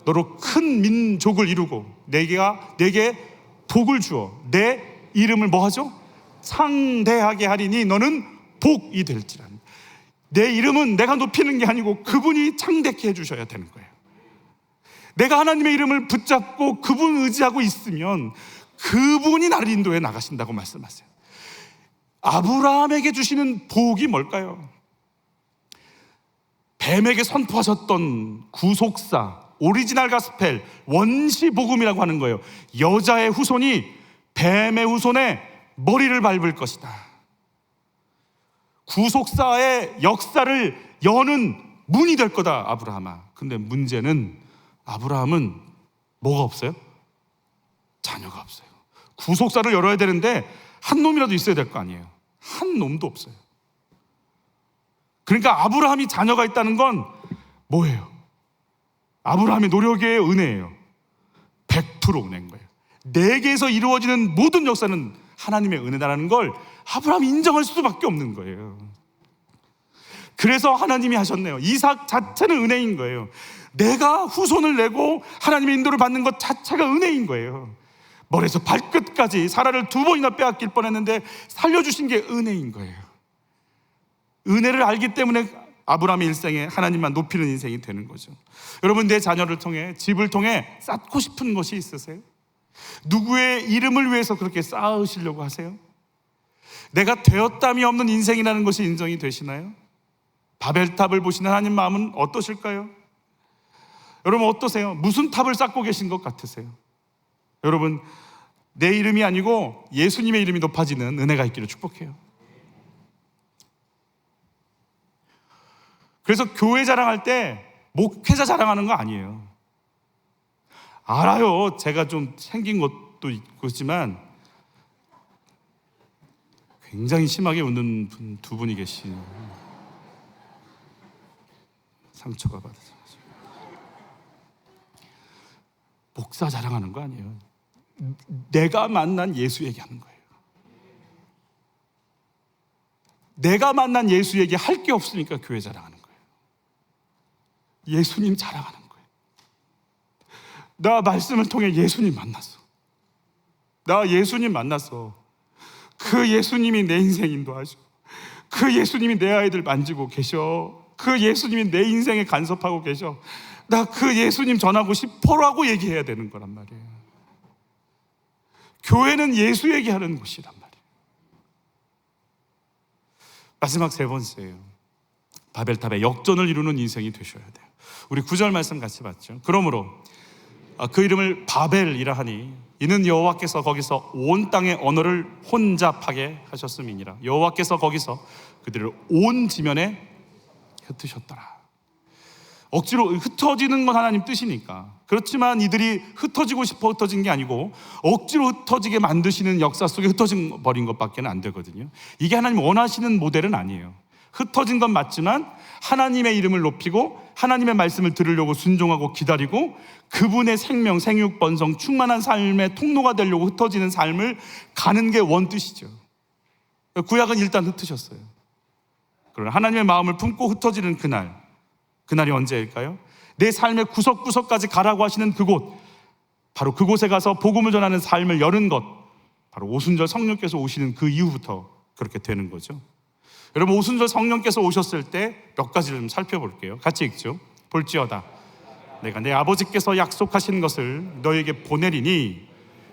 너로 큰 민족을 이루고 내게 복을 주어 내 이름을 뭐 하죠? 창대하게 하리니 너는 복이 될지라. 내 이름은 내가 높이는 게 아니고 그분이 창대케 해주셔야 되는 거예요. 내가 하나님의 이름을 붙잡고 그분 의지하고 있으면 그분이 나를 인도해 나가신다고 말씀하세요. 아브라함에게 주시는 복이 뭘까요? 뱀에게 선포하셨던 구속사, 오리지널 가스펠, 원시 복음이라고 하는 거예요. 여자의 후손이 뱀의 후손의 머리를 밟을 것이다. 구속사의 역사를 여는 문이 될 거다, 아브라함아. 근데 문제는 아브라함은 뭐가 없어요? 자녀가 없어요. 구속사를 열어야 되는데 한 놈이라도 있어야 될 거 아니에요. 한 놈도 없어요. 그러니까 아브라함이 자녀가 있다는 건 뭐예요? 아브라함의 노력의 은혜예요. 100% 은혜인 거예요. 내게에서 이루어지는 모든 역사는 하나님의 은혜다라는 걸 아브라함이 인정할 수밖에 없는 거예요. 그래서 하나님이 하셨네요. 이삭 자체는 은혜인 거예요. 내가 후손을 내고 하나님의 인도를 받는 것 자체가 은혜인 거예요. 머리에서 발끝까지 사라를 2번이나 빼앗길 뻔했는데 살려주신 게 은혜인 거예요. 은혜를 알기 때문에 아브라함의 일생에 하나님만 높이는 인생이 되는 거죠. 여러분, 내 자녀를 통해, 집을 통해 쌓고 싶은 것이 있으세요? 누구의 이름을 위해서 그렇게 쌓으시려고 하세요? 내가 되었담이 없는 인생이라는 것이 인정이 되시나요? 바벨탑을 보시는 하나님 마음은 어떠실까요? 여러분 어떠세요? 무슨 탑을 쌓고 계신 것 같으세요? 여러분, 내 이름이 아니고 예수님의 이름이 높아지는 은혜가 있기를 축복해요. 그래서 교회 자랑할 때 목회자 자랑하는 거 아니에요. 알아요. 제가 좀 생긴 것도 있지만 굉장히 심하게 웃는 분 두 분이 계시네요. 상처가 받아서. 목사 자랑하는 거 아니에요. 내가 만난 예수 얘기하는 거예요. 내가 만난 예수 얘기 할 게 없으니까 교회 자랑하는 거예요. 예수님 자랑하는 거예요. 나 말씀을 통해 예수님 만났어. 나 예수님 만났어. 그 예수님이 내 인생 인도하시고, 그 예수님이 내 아이들 만지고 계셔. 그 예수님이 내 인생에 간섭하고 계셔. 나 그 예수님 전하고 싶어라고 얘기해야 되는 거란 말이에요. 교회는 예수 얘기하는 곳이란 말이에요. 마지막 세 번째예요. 바벨탑의 역전을 이루는 인생이 되셔야 돼요. 우리 9절 말씀 같이 봤죠. 그러므로 그 이름을 바벨이라 하니 이는 여호와께서 거기서 온 땅의 언어를 혼잡하게 하셨음이니라. 여호와께서 거기서 그들을 온 지면에 흩으셨더라. 억지로 흩어지는 건 하나님 뜻이니까. 그렇지만 이들이 흩어지고 싶어 흩어진 게 아니고 억지로 흩어지게 만드시는 역사 속에 흩어져 버린 것밖에 안 되거든요. 이게 하나님 원하시는 모델은 아니에요. 흩어진 건 맞지만 하나님의 이름을 높이고 하나님의 말씀을 들으려고 순종하고 기다리고 그분의 생명, 생육, 번성, 충만한 삶의 통로가 되려고 흩어지는 삶을 가는 게 원뜻이죠. 구약은 일단 흩으셨어요. 그러나 하나님의 마음을 품고 흩어지는 그날이 언제일까요? 내 삶의 구석구석까지 가라고 하시는 그곳, 바로 그곳에 가서 복음을 전하는 삶을 여는 것, 바로 오순절 성령께서 오시는 그 이후부터 그렇게 되는 거죠. 여러분, 오순절 성령께서 오셨을 때 몇 가지를 좀 살펴볼게요. 같이 읽죠. 볼지어다 내가 내 아버지께서 약속하신 것을 너에게 보내리니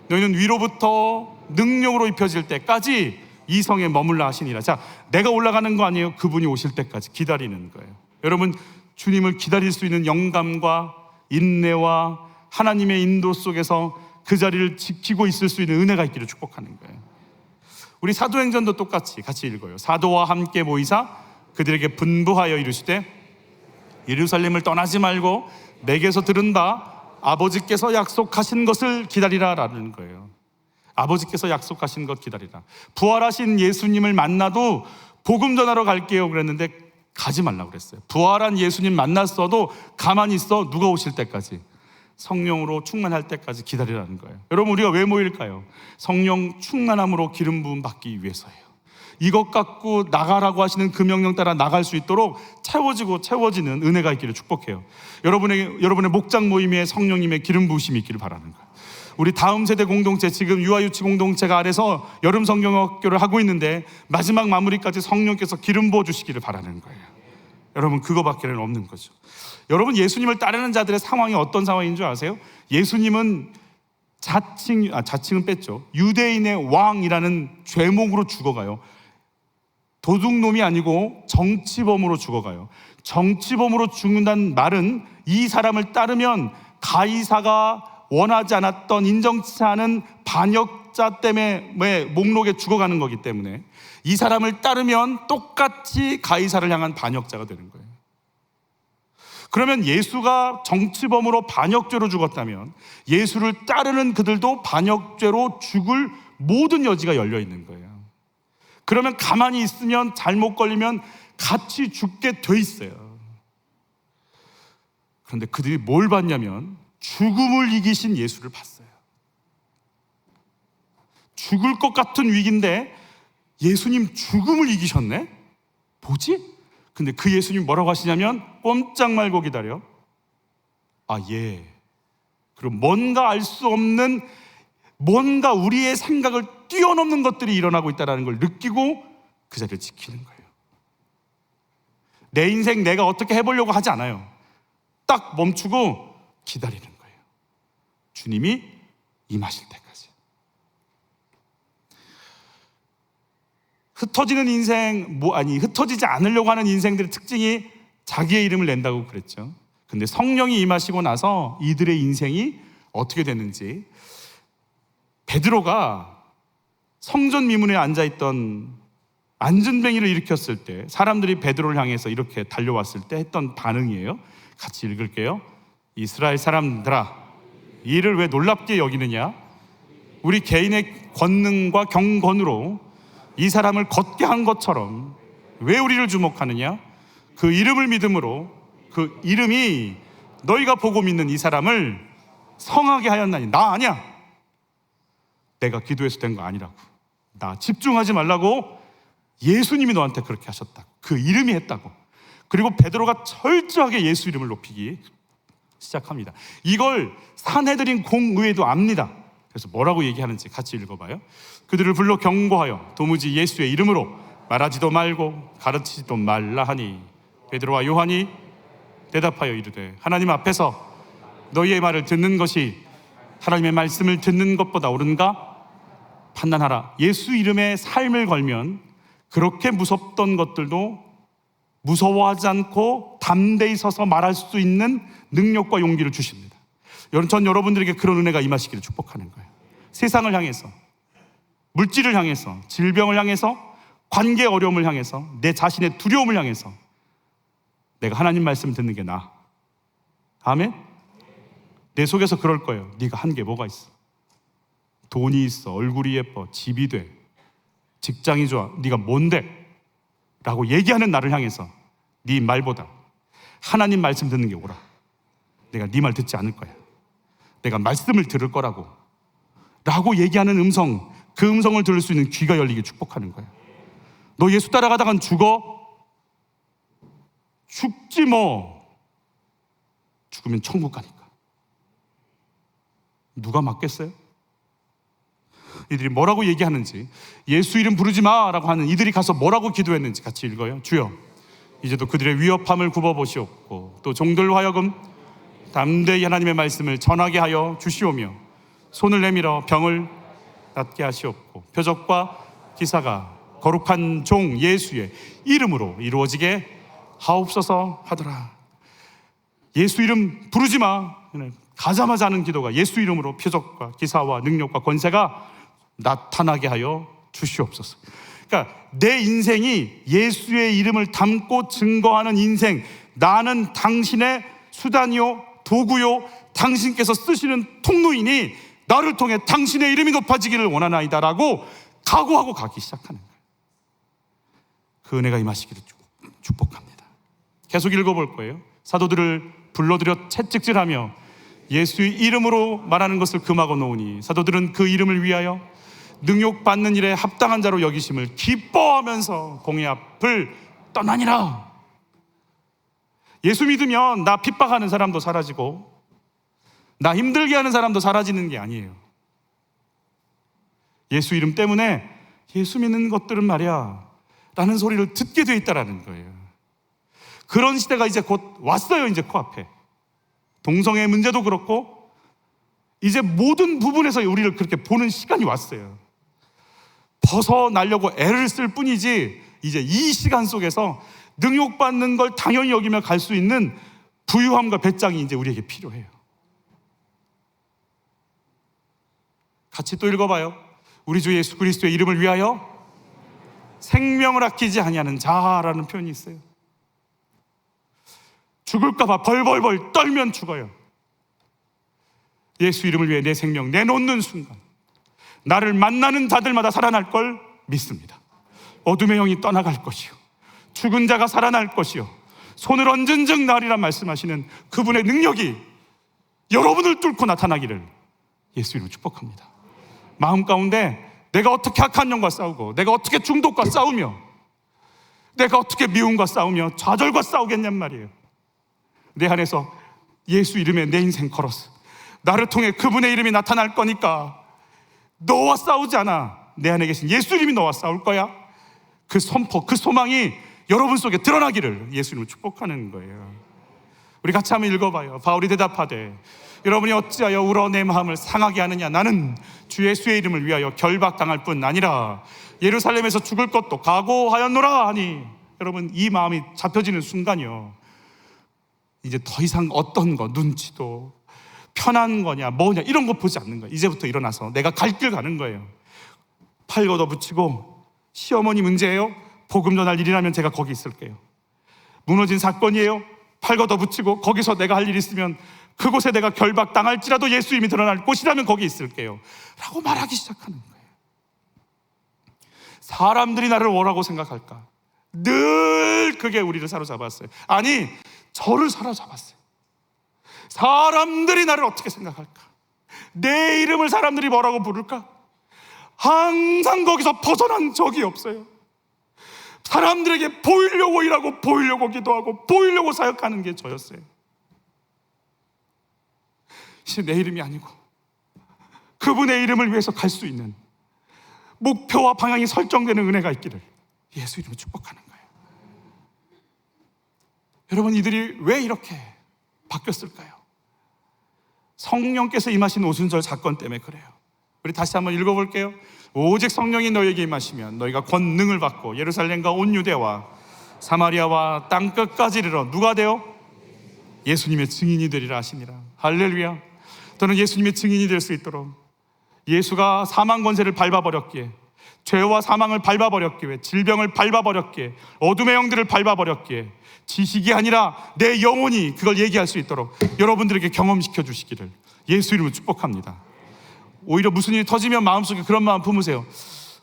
너희는 위로부터 능력으로 입혀질 때까지 이 성에 머물라 하시니라. 자, 내가 올라가는 거 아니에요. 그분이 오실 때까지 기다리는 거예요. 여러분, 주님을 기다릴 수 있는 영감과 인내와 하나님의 인도 속에서 그 자리를 지키고 있을 수 있는 은혜가 있기를 축복하는 거예요. 우리 사도행전도 똑같이 같이 읽어요. 사도와 함께 모이사 그들에게 분부하여 이르시되 예루살렘을 떠나지 말고 내게서 들은 바 아버지께서 약속하신 것을 기다리라라는 거예요. 아버지께서 약속하신 것 기다리라. 부활하신 예수님을 만나도 복음 전하러 갈게요 그랬는데 가지 말라고 그랬어요. 부활한 예수님 만났어도 가만히 있어. 누가 오실 때까지, 성령으로 충만할 때까지 기다리라는 거예요. 여러분, 우리가 왜 모일까요? 성령 충만함으로 기름 부음 받기 위해서예요. 이것 갖고 나가라고 하시는 그 명령 따라 나갈 수 있도록 채워지고 채워지는 은혜가 있기를 축복해요. 여러분의 목장 모임에 성령님의 기름 부으심이 있기를 바라는 거예요. 우리 다음 세대 공동체, 지금 유아유치 공동체가 아래서 여름 성경학교를 하고 있는데 마지막 마무리까지 성령께서 기름 부어 주시기를 바라는 거예요. 여러분, 그거밖에는 없는 거죠. 여러분, 예수님을 따르는 자들의 상황이 어떤 상황인 줄 아세요? 예수님은 자칭은 뺐죠. 유대인의 왕이라는 죄목으로 죽어가요. 도둑놈이 아니고 정치범으로 죽어가요. 정치범으로 죽는다는 말은 이 사람을 따르면 가이사가 원하지 않았던, 인정치 않은 반역자 때문에 목록에 죽어가는 거기 때문에 이 사람을 따르면 똑같이 가이사를 향한 반역자가 되는 거예요. 그러면 예수가 정치범으로 반역죄로 죽었다면 예수를 따르는 그들도 반역죄로 죽을 모든 여지가 열려 있는 거예요. 그러면 가만히 있으면, 잘못 걸리면 같이 죽게 돼 있어요. 그런데 그들이 뭘 봤냐면 죽음을 이기신 예수를 봤어요. 죽을 것 같은 위기인데 예수님 죽음을 이기셨네? 뭐지? 근데 그 예수님 뭐라고 하시냐면 꼼짝 말고 기다려. 예. 그럼 뭔가 알 수 없는, 뭔가 우리의 생각을 뛰어넘는 것들이 일어나고 있다는 걸 느끼고 그 자리를 지키는 거예요. 내 인생 내가 어떻게 해보려고 하지 않아요. 딱 멈추고 기다리는 거예요. 주님이 임하실 때까지. 흩어지는 인생, 흩어지지 않으려고 하는 인생들의 특징이 자기의 이름을 낸다고 그랬죠. 근데 성령이 임하시고 나서 이들의 인생이 어떻게 됐는지, 베드로가 성전 미문에 앉아있던 안전뱅이를 일으켰을 때 사람들이 베드로를 향해서 이렇게 달려왔을 때 했던 반응이에요. 같이 읽을게요. 이스라엘 사람들아, 이를 왜 놀랍게 여기느냐? 우리 개인의 권능과 경건으로 이 사람을 걷게 한 것처럼 왜 우리를 주목하느냐? 그 이름을 믿음으로, 그 이름이 너희가 보고 믿는 이 사람을 성하게 하였나니. 나 아니야. 내가 기도해서 된 거 아니라고. 나 집중하지 말라고 예수님이 너한테 그렇게 하셨다고. 그 이름이 했다고. 그리고 베드로가 철저하게 예수 이름을 높이기 시작합니다. 이걸 산헤드린 공의회도 압니다. 그래서 뭐라고 얘기하는지 같이 읽어봐요. 그들을 불러 경고하여 도무지 예수의 이름으로 말하지도 말고 가르치지도 말라 하니 베드로와 요한이 대답하여 이르되 하나님 앞에서 너희의 말을 듣는 것이 하나님의 말씀을 듣는 것보다 옳은가? 판단하라. 예수 이름에 삶을 걸면 그렇게 무섭던 것들도 무서워하지 않고 담대히 서서 말할 수 있는 능력과 용기를 주십니다. 전 여러분들에게 그런 은혜가 임하시기를 축복하는 거예요. 세상을 향해서, 물질을 향해서, 질병을 향해서, 관계 어려움을 향해서, 내 자신의 두려움을 향해서 내가 하나님 말씀 듣는 게 나아. 아멘? 내 속에서 그럴 거예요. 네가 한 게 뭐가 있어? 돈이 있어, 얼굴이 예뻐, 집이 돼, 직장이 좋아, 네가 뭔데? 라고 얘기하는 나를 향해서 네 말보다 하나님 말씀 듣는 게 옳아. 내가 네 말 듣지 않을 거야. 내가 말씀을 들을 거라고 라고 얘기하는 음성, 그 음성을 들을 수 있는 귀가 열리게 축복하는 거야. 너 예수 따라가다간 죽어? 죽지 뭐. 죽으면 천국 가니까. 누가 맞겠어요? 이들이 뭐라고 얘기하는지, 예수 이름 부르지 마라고 하는 이들이 가서 뭐라고 기도했는지 같이 읽어요. 주여, 이제도 그들의 위협함을 굽어보시옵고 또 종들로 하여금 담대히 하나님의 말씀을 전하게 하여 주시오며 손을 내밀어 병을 낫게 하시옵고 표적과 기사가 거룩한 종 예수의 이름으로 이루어지게 하옵소서 하더라. 예수 이름 부르지 마. 가자마자 하는 기도가 예수 이름으로 표적과 기사와 능력과 권세가 나타나게 하여 주시옵소서. 그러니까 내 인생이 예수의 이름을 담고 증거하는 인생, 나는 당신의 수단이요 도구요 당신께서 쓰시는 통로이니 나를 통해 당신의 이름이 높아지기를 원하나이다 라고 각오하고 가기 시작하는 거예요. 그 은혜가 임하시기를 축복합니다. 계속 읽어볼 거예요. 사도들을 불러들여 채찍질하며 예수의 이름으로 말하는 것을 금하고 놓으니 사도들은 그 이름을 위하여 능욕받는 일에 합당한 자로 여기심을 기뻐하면서 공회 앞을 떠나니라. 예수 믿으면 나 핍박하는 사람도 사라지고 나 힘들게 하는 사람도 사라지는 게 아니에요. 예수 이름 때문에 예수 믿는 것들은 말이야 라는 소리를 듣게 돼 있다라는 거예요. 그런 시대가 이제 곧 왔어요. 이제 코앞에 동성애 문제도 그렇고 이제 모든 부분에서 우리를 그렇게 보는 시간이 왔어요. 벗어나려고 애를 쓸 뿐이지 이제 이 시간 속에서 능욕받는 걸 당연히 여기며 갈 수 있는 부유함과 배짱이 이제 우리에게 필요해요. 같이 또 읽어봐요. 우리 주 예수 그리스도의 이름을 위하여 생명을 아끼지 아니하는 자라는 표현이 있어요. 죽을까 봐 벌벌벌 떨면 죽어요. 예수 이름을 위해 내 생명 내놓는 순간 나를 만나는 자들마다 살아날 걸 믿습니다. 어둠의 영이 떠나갈 것이요 죽은 자가 살아날 것이요 손을 얹은 즉 나리라 말씀하시는 그분의 능력이 여러분을 뚫고 나타나기를 예수 이름으로 축복합니다. 마음 가운데 내가 어떻게 악한 영과 싸우고 내가 어떻게 중독과 싸우며 내가 어떻게 미움과 싸우며 좌절과 싸우겠냔 말이에요. 내 안에서 예수 이름에 내 인생 걸었어. 나를 통해 그분의 이름이 나타날 거니까 너와 싸우지 않아. 내 안에 계신 예수 이름이 너와 싸울 거야. 그 선포, 그 소망이 여러분 속에 드러나기를 예수 이름으로 축복하는 거예요. 우리 같이 한번 읽어봐요. 바울이 대답하되 여러분이 어찌하여 울어 내 마음을 상하게 하느냐. 나는 주 예수의 이름을 위하여 결박당할 뿐 아니라 예루살렘에서 죽을 것도 각오하였노라 하니, 여러분 이 마음이 잡혀지는 순간이요 이제 더 이상 어떤 거 눈치도 편한 거냐 뭐냐 이런 거 보지 않는 거예요. 이제부터 일어나서 내가 갈 길 가는 거예요. 팔 걷어붙이고 시어머니 문제예요? 복음 전할 일이라면 제가 거기 있을게요. 무너진 사건이에요? 팔 걷어붙이고 거기서 내가 할 일 있으면 그곳에 내가 결박당할지라도 예수 이름이 드러날 곳이라면 거기 있을게요 라고 말하기 시작하는 거예요. 사람들이 나를 뭐라고 생각할까? 늘 그게 우리를 사로잡았어요. 아니 저를 사로잡았어요. 사람들이 나를 어떻게 생각할까? 내 이름을 사람들이 뭐라고 부를까? 항상 거기서 벗어난 적이 없어요. 사람들에게 보이려고 일하고 보이려고 기도하고 보이려고 사역하는 게 저였어요. 이제 내 이름이 아니고 그분의 이름을 위해서 갈 수 있는 목표와 방향이 설정되는 은혜가 있기를 예수 이름으로 축복하는 거예요. 여러분 이들이 왜 이렇게 바뀌었을까요? 성령께서 임하신 오순절 사건 때문에 그래요. 우리 다시 한번 읽어볼게요. 오직 성령이 너에게 임하시면 너희가 권능을 받고 예루살렘과 온 유대와 사마리아와 땅끝까지 이르러 누가 되어? 예수님의 증인이 되리라 하시니라. 할렐루야. 저는 예수님의 증인이 될 수 있도록 예수가 사망 권세를 밟아버렸기에, 죄와 사망을 밟아버렸기에, 질병을 밟아버렸기에, 어둠의 영들을 밟아버렸기에 지식이 아니라 내 영혼이 그걸 얘기할 수 있도록 여러분들에게 경험시켜 주시기를 예수 이름으로 축복합니다. 오히려 무슨 일이 터지면 마음속에 그런 마음 품으세요.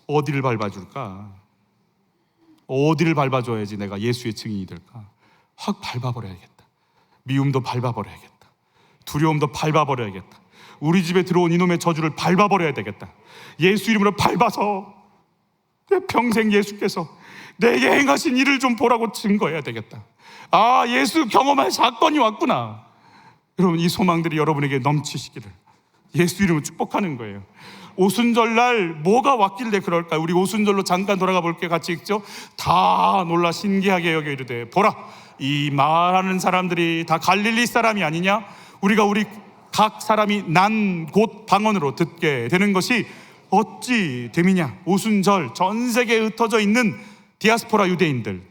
어디를 밟아줄까? 어디를 밟아줘야지 내가 예수의 증인이 될까? 확 밟아버려야겠다. 미움도 밟아버려야겠다. 두려움도 밟아버려야겠다. 우리 집에 들어온 이놈의 저주를 밟아버려야 되겠다. 예수 이름으로 밟아서 내 평생 예수께서 내게 행하신 일을 좀 보라고 증거해야 되겠다. 아, 예수 경험할 사건이 왔구나. 여러분 이 소망들이 여러분에게 넘치시기를 예수 이름으로 축복하는 거예요. 오순절날 뭐가 왔길래 그럴까요? 우리 오순절로 잠깐 돌아가 볼게요. 같이 읽죠. 다 놀라 신기하게 여겨 이르되 보라 이 말하는 사람들이 다 갈릴리 사람이 아니냐? 우리 각 사람이 난 곳 방언으로 듣게 되는 것이 어찌 됨이냐? 오순절 전 세계에 흩어져 있는 디아스포라 유대인들,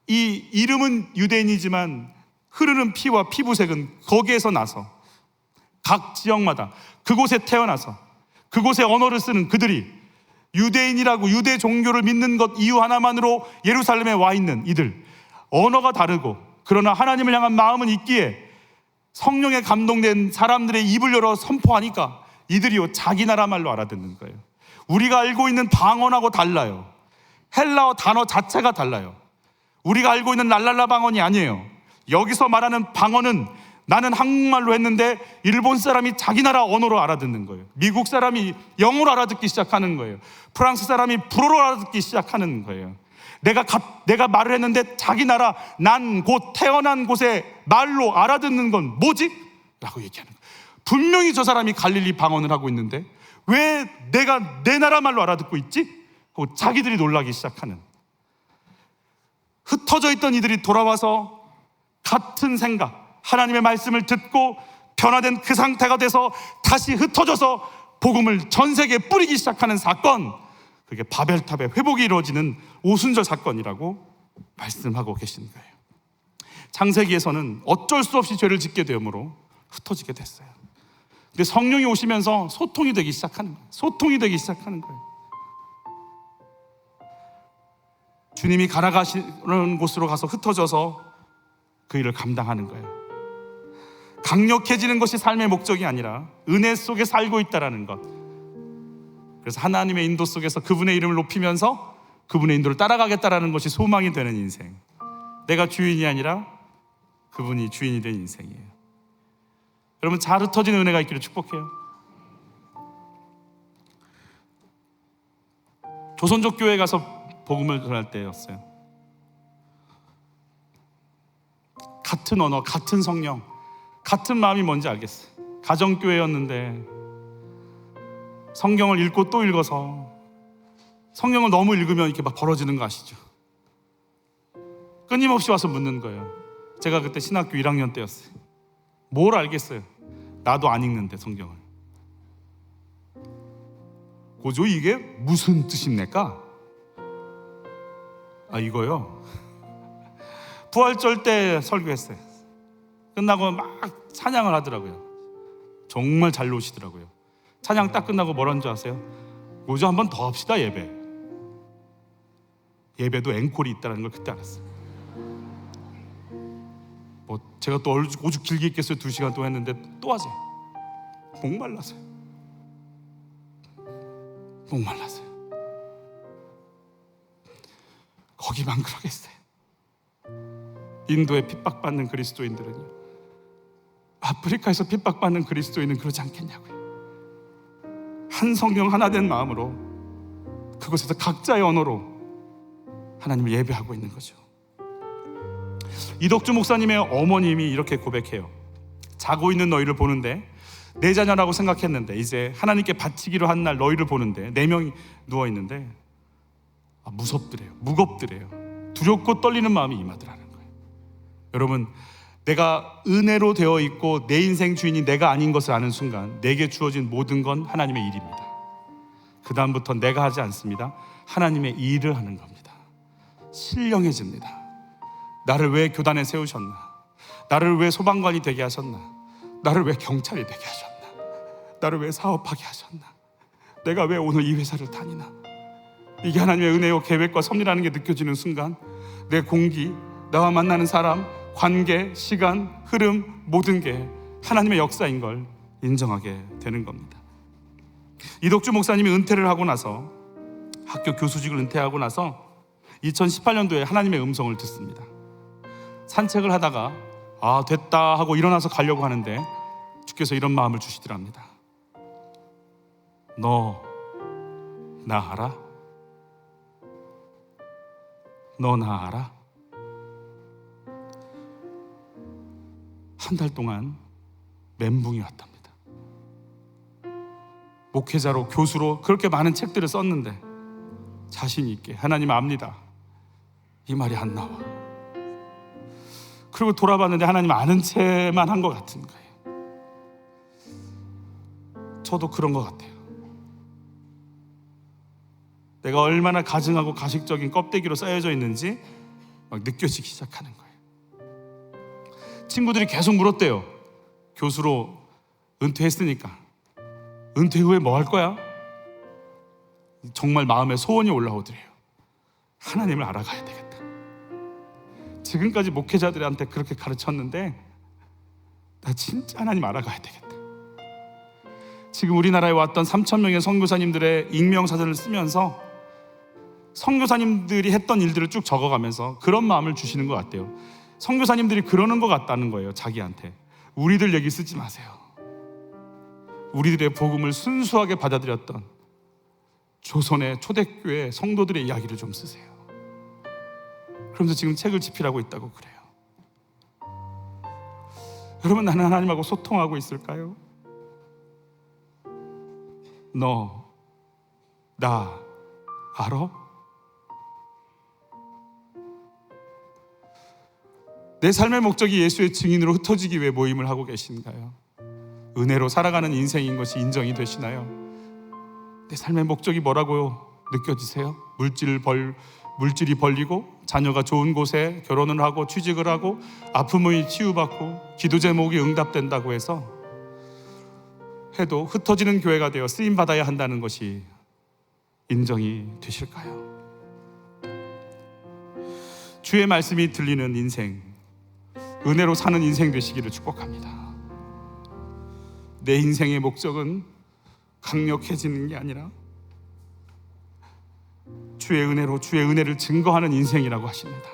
이 이름은 유대인이지만 흐르는 피와 피부색은 거기에서 나서 각 지역마다 그곳에 태어나서 그곳의 언어를 쓰는 그들이 유대인이라고 유대 종교를 믿는 것 이유 하나만으로 예루살렘에 와 있는 이들, 언어가 다르고 그러나 하나님을 향한 마음은 있기에 성령에 감동된 사람들의 입을 열어 선포하니까 이들이요 자기 나라 말로 알아듣는 거예요. 우리가 알고 있는 방언하고 달라요. 헬라어 단어 자체가 달라요. 우리가 알고 있는 랄랄라 방언이 아니에요. 여기서 말하는 방언은 나는 한국말로 했는데 일본 사람이 자기 나라 언어로 알아듣는 거예요. 미국 사람이 영어로 알아듣기 시작하는 거예요. 프랑스 사람이 불어로 알아듣기 시작하는 거예요. 내가 말을 했는데 자기 나라 난 곧 태어난 곳의 말로 알아듣는 건 뭐지? 라고 얘기하는 거예요. 분명히 저 사람이 갈릴리 방언을 하고 있는데 왜 내가 내 나라 말로 알아듣고 있지? 하고 자기들이 놀라기 시작하는, 흩어져 있던 이들이 돌아와서 같은 생각, 하나님의 말씀을 듣고 변화된 그 상태가 돼서 다시 흩어져서 복음을 전 세계에 뿌리기 시작하는 사건, 그게 바벨탑의 회복이 이루어지는 오순절 사건이라고 말씀하고 계신 거예요. 창세기에서는 어쩔 수 없이 죄를 짓게 되므로 흩어지게 됐어요. 근데 성령이 오시면서 소통이 되기 시작하는 거예요. 소통이 되기 시작하는 거예요. 주님이 가라가시는 곳으로 가서 흩어져서 그 일을 감당하는 거예요. 강력해지는 것이 삶의 목적이 아니라 은혜 속에 살고 있다는 것. 그래서 하나님의 인도 속에서 그분의 이름을 높이면서 그분의 인도를 따라가겠다는 것이 소망이 되는 인생. 내가 주인이 아니라 그분이 주인이 된 인생이에요. 여러분, 잘 흩어지는 은혜가 있기를 축복해요. 조선족 교회에 가서 복음을 전할 때였어요. 같은 언어, 같은 성령, 같은 마음이 뭔지 알겠어요. 가정교회였는데 성경을 읽고 또 읽어서 성경을 너무 읽으면 이렇게 막 벌어지는 거 아시죠? 끊임없이 와서 묻는 거예요. 제가 그때 신학교 1학년 때였어요. 뭘 알겠어요? 나도 안 읽는데 성경을. 고조 이게 무슨 뜻입니까? 이거요. 부활절 때 설교했어요. 끝나고 막 찬양을 하더라고요. 정말 잘 노시더라고요. 찬양 딱 끝나고 뭐라는 줄 아세요? 고조 한 번 더 합시다 예배. 예배도 앵콜이 있다는 걸 그때 알았어요. 제가 또 오죽 길게 있겠어요. 2시간 동안 했는데 또 하세요. 목말라서요. 목말라서요. 거기만 그러겠어요. 인도에 핍박받는 그리스도인들은요, 아프리카에서 핍박받는 그리스도인은 그러지 않겠냐고요. 한 성령 하나 된 마음으로 그곳에서 각자의 언어로 하나님을 예배하고 있는 거죠. 이덕주 목사님의 어머님이 이렇게 고백해요. 자고 있는 너희를 보는데, 내 자녀라고 생각했는데 이제 하나님께 바치기로 한 날 너희를 보는데 4명이 누워있는데 무섭더래요. 무겁더래요. 두렵고 떨리는 마음이 임하더라는 거예요. 여러분, 내가 은혜로 되어 있고 내 인생 주인이 내가 아닌 것을 아는 순간 내게 주어진 모든 건 하나님의 일입니다. 그 다음부터 내가 하지 않습니다. 하나님의 일을 하는 겁니다. 신령해집니다. 나를 왜 교단에 세우셨나? 나를 왜 소방관이 되게 하셨나? 나를 왜 경찰이 되게 하셨나? 나를 왜 사업하게 하셨나? 내가 왜 오늘 이 회사를 다니나? 이게 하나님의 은혜요 계획과 섭리라는 게 느껴지는 순간 내 공기, 나와 만나는 사람, 관계, 시간, 흐름, 모든 게 하나님의 역사인 걸 인정하게 되는 겁니다. 이덕주 목사님이 은퇴를 하고 나서, 학교 교수직을 은퇴하고 나서 2018년도에 하나님의 음성을 듣습니다. 산책을 하다가 됐다 하고 일어나서 가려고 하는데 주께서 이런 마음을 주시더랍니다. 너 나 알아? 너 나 알아? 한 달 동안 멘붕이 왔답니다. 목회자로, 교수로 그렇게 많은 책들을 썼는데 자신 있게 하나님 압니다, 이 말이 안 나와. 그리고 돌아봤는데 하나님 아는 채만 한 것 같은 거예요. 저도 그런 것 같아요. 내가 얼마나 가증하고 가식적인 껍데기로 쌓여져 있는지 막 느껴지기 시작하는 거예요. 친구들이 계속 물었대요. 교수로 은퇴했으니까 은퇴 후에 뭐 할 거야? 정말 마음에 소원이 올라오더래요. 하나님을 알아가야 되겠다. 지금까지 목회자들한테 그렇게 가르쳤는데 나 진짜 하나님 알아가야 되겠다. 지금 우리나라에 왔던 3,000명의 선교사님들의 익명사전을 쓰면서 선교사님들이 했던 일들을 쭉 적어가면서 그런 마음을 주시는 것 같아요. 선교사님들이 그러는 것 같다는 거예요. 자기한테 우리들 얘기 쓰지 마세요. 우리들의 복음을 순수하게 받아들였던 조선의 초대교회 성도들의 이야기를 좀 쓰세요. 그러면서 지금 책을 집필하고 있다고 그래요. 여러분, 나는 하나님하고 소통하고 있을까요? 너, 나 알아? 내 삶의 목적이 예수의 증인으로 흩어지기 위해 모임을 하고 계신가요? 은혜로 살아가는 인생인 것이 인정이 되시나요? 내 삶의 목적이 뭐라고 느껴지세요? 물질이 벌리고 자녀가 좋은 곳에 결혼을 하고 취직을 하고 아픔의 치유받고 기도 제목이 응답된다고 해서 해도 흩어지는 교회가 되어 쓰임받아야 한다는 것이 인정이 되실까요? 주의 말씀이 들리는 인생, 은혜로 사는 인생 되시기를 축복합니다. 내 인생의 목적은 강력해지는 게 아니라 주의 은혜로 주의 은혜를 증거하는 인생이라고 하십니다.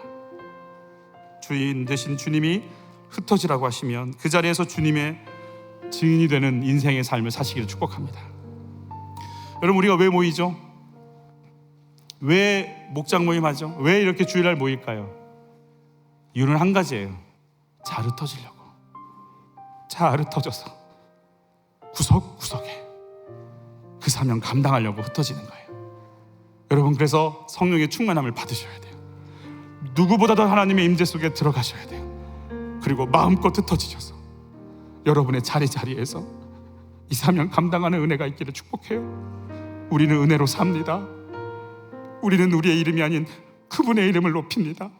주인 되신 주님이 흩어지라고 하시면 그 자리에서 주님의 증인이 되는 인생의 삶을 사시기를 축복합니다. 여러분, 우리가 왜 모이죠? 왜 목장 모임하죠? 왜 이렇게 주일날 모일까요? 이유는 한 가지예요. 잘 흩어지려고. 잘 흩어져서 구석구석에 그 사명 감당하려고 흩어지는 거예요. 여러분, 그래서 성령의 충만함을 받으셔야 돼요. 누구보다도 하나님의 임재 속에 들어가셔야 돼요. 그리고 마음껏 흩어지셔서 여러분의 자리자리에서 이 사명 감당하는 은혜가 있기를 축복해요. 우리는 은혜로 삽니다. 우리는 우리의 이름이 아닌 그분의 이름을 높입니다.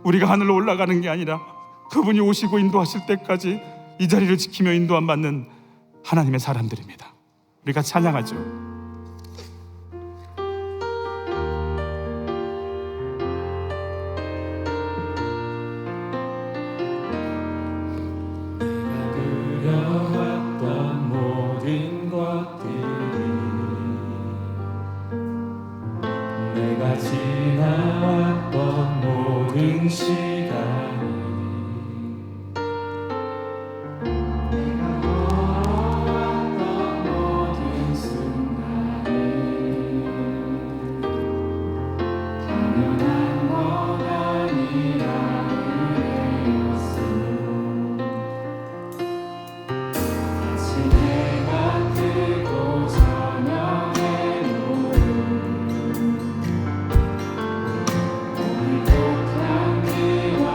우리가 하늘로 올라가는 게 아니라 그분이 오시고 인도하실 때까지 이 자리를 지키며 인도함 받는 하나님의 사람들입니다. 우리가 찬양하죠. 그려왔던 모든 것들이 내가 지나왔던 모든 시간이 내가 걸어왔던 모든 순간이 당연한 건 아니라 은혜였어. 내가 뜨고 저녁에 노을 오늘 꽃향기와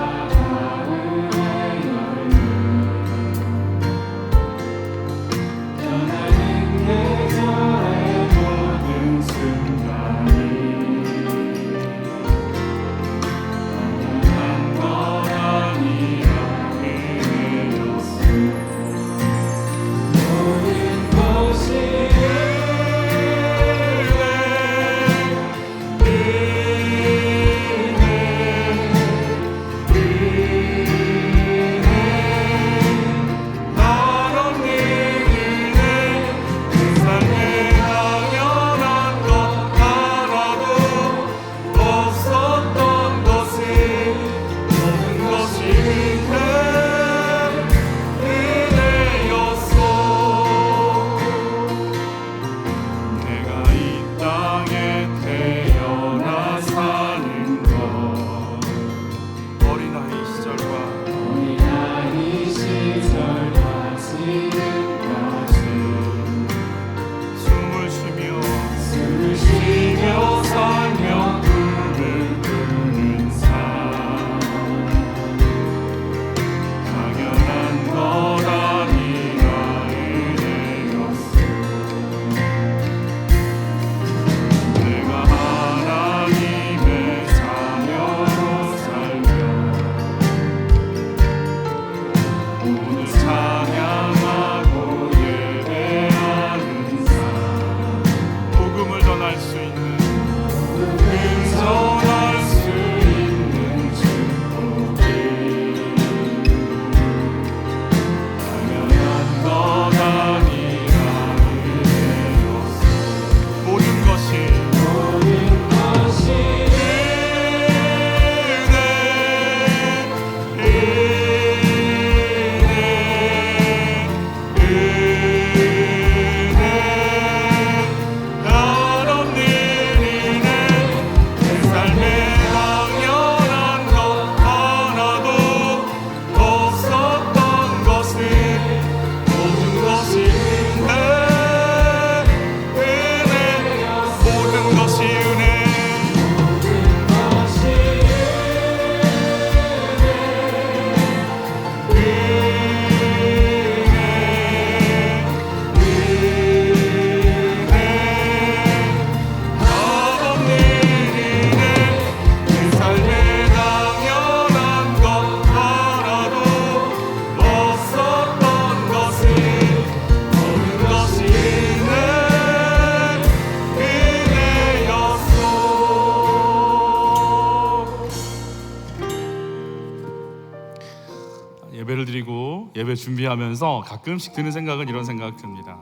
예배를 드리고 예배 준비하면서 가끔씩 드는 생각은 이런 생각 듭니다.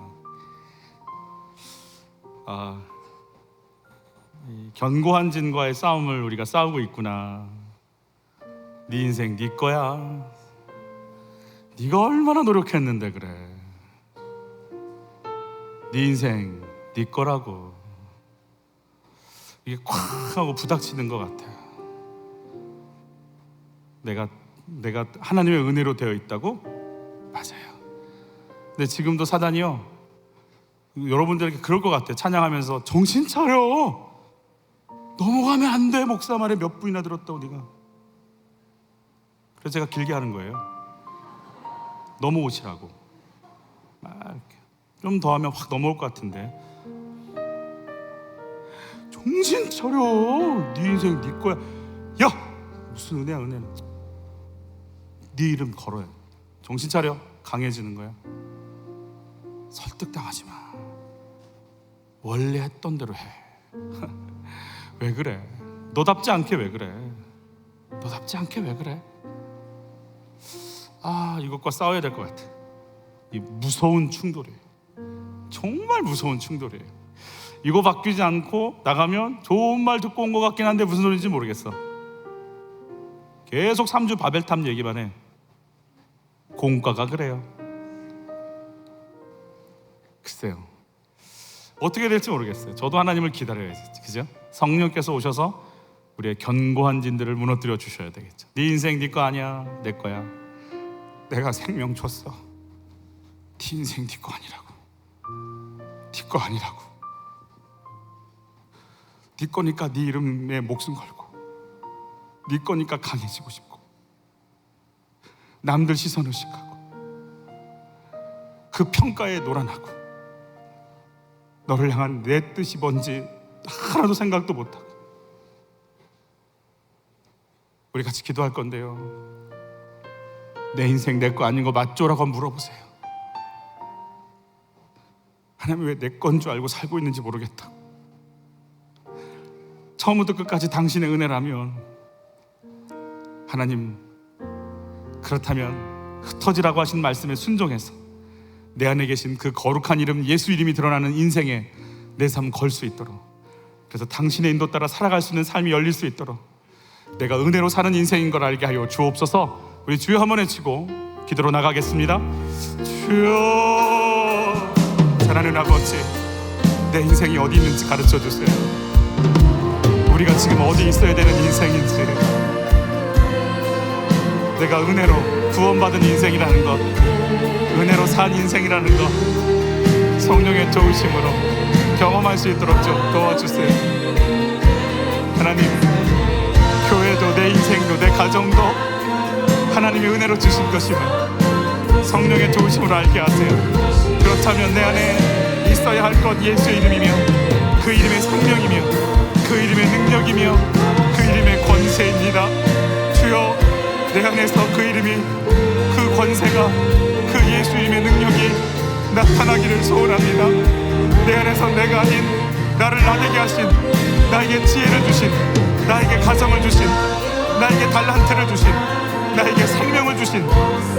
이 견고한 진과의 싸움을 우리가 싸우고 있구나. 네 인생 네 거야. 네가 얼마나 노력했는데 그래. 네 인생 네 거라고. 이게 콱 하고 부닥치는 것 같아요. 내가 하나님의 은혜로 되어 있다고? 맞아요. 근데 지금도 사단이요, 여러분들에게 그럴 것 같아요. 찬양하면서 정신 차려, 넘어가면 안 돼, 목사 말에 몇 분이나 들었다고 네가. 그래서 제가 길게 하는 거예요. 넘어오시라고. 좀 더 하면 확 넘어올 것 같은데. 정신 차려, 네 인생 네 거야. 야, 무슨 은혜야, 은혜는. 네 이름 걸어요. 정신 차려. 강해지는 거야. 설득당하지 마. 원래 했던 대로 해. 왜 그래? 너답지 않게 왜 그래? 너답지 않게 왜 그래? 이것과 싸워야 될 것 같아. 이 무서운 충돌이에요. 정말 무서운 충돌이에요. 이거 바뀌지 않고 나가면 좋은 말 듣고 온 것 같긴 한데 무슨 소리인지 모르겠어. 계속 3주 바벨탑 얘기만 해. 공과가 그래요. 글쎄요, 어떻게 될지 모르겠어요. 저도 하나님을 기다려야지, 그죠? 성령께서 오셔서 우리의 견고한 진들을 무너뜨려 주셔야 되겠죠. 네 인생 네 거 아니야, 내 거야. 내가 생명 줬어. 네 인생 네 거 아니라고. 네 거 아니라고. 네 거니까 네 이름에 목숨 걸고, 네 거니까 강해지고 싶고, 남들 시선 의식하고, 그 평가에 노란하고, 너를 향한 내 뜻이 뭔지 하나도 생각도 못하고. 우리 같이 기도할 건데요, 내 인생 내 거 아닌 거 맞죠라고 물어보세요. 하나님, 왜 내 건 줄 알고 살고 있는지 모르겠다. 처음부터 끝까지 당신의 은혜라면, 하나님, 그렇다면 흩어지라고 하신 말씀에 순종해서 내 안에 계신 그 거룩한 이름 예수 이름이 드러나는 인생에 내 삶 걸 수 있도록, 그래서 당신의 인도 따라 살아갈 수 있는 삶이 열릴 수 있도록 내가 은혜로 사는 인생인 걸 알게 하여 주옵소서. 우리 주여 한번 외치고 기도로 나가겠습니다. 주여, 사랑하는 아버지, 내 인생이 어디 있는지 가르쳐 주세요. 우리가 지금 어디 있어야 되는 인생인지, 내가 은혜로 구원받은 인생이라는 것, 은혜로 산 인생이라는 것, 성령의 도우심으로 경험할 수 있도록 좀 도와주세요. 하나님, 교회도 내 인생도 내 가정도 하나님의 은혜로 주신 것임을 성령의 도우심으로 알게 하세요. 그렇다면 내 안에 있어야 할 것 예수의 이름이며, 그 이름의 생명이며, 그 이름의 능력이며, 그 이름의 권세입니다. 주여, 내 안에서 그 이름이, 그 권세가, 그 예수 이름의 능력이 나타나기를 소원합니다. 내 안에서 내가 아닌 나를 나되게 하신, 나에게 지혜를 주신, 나에게 가정을 주신, 나에게 달란트를 주신, 나에게 생명을 주신,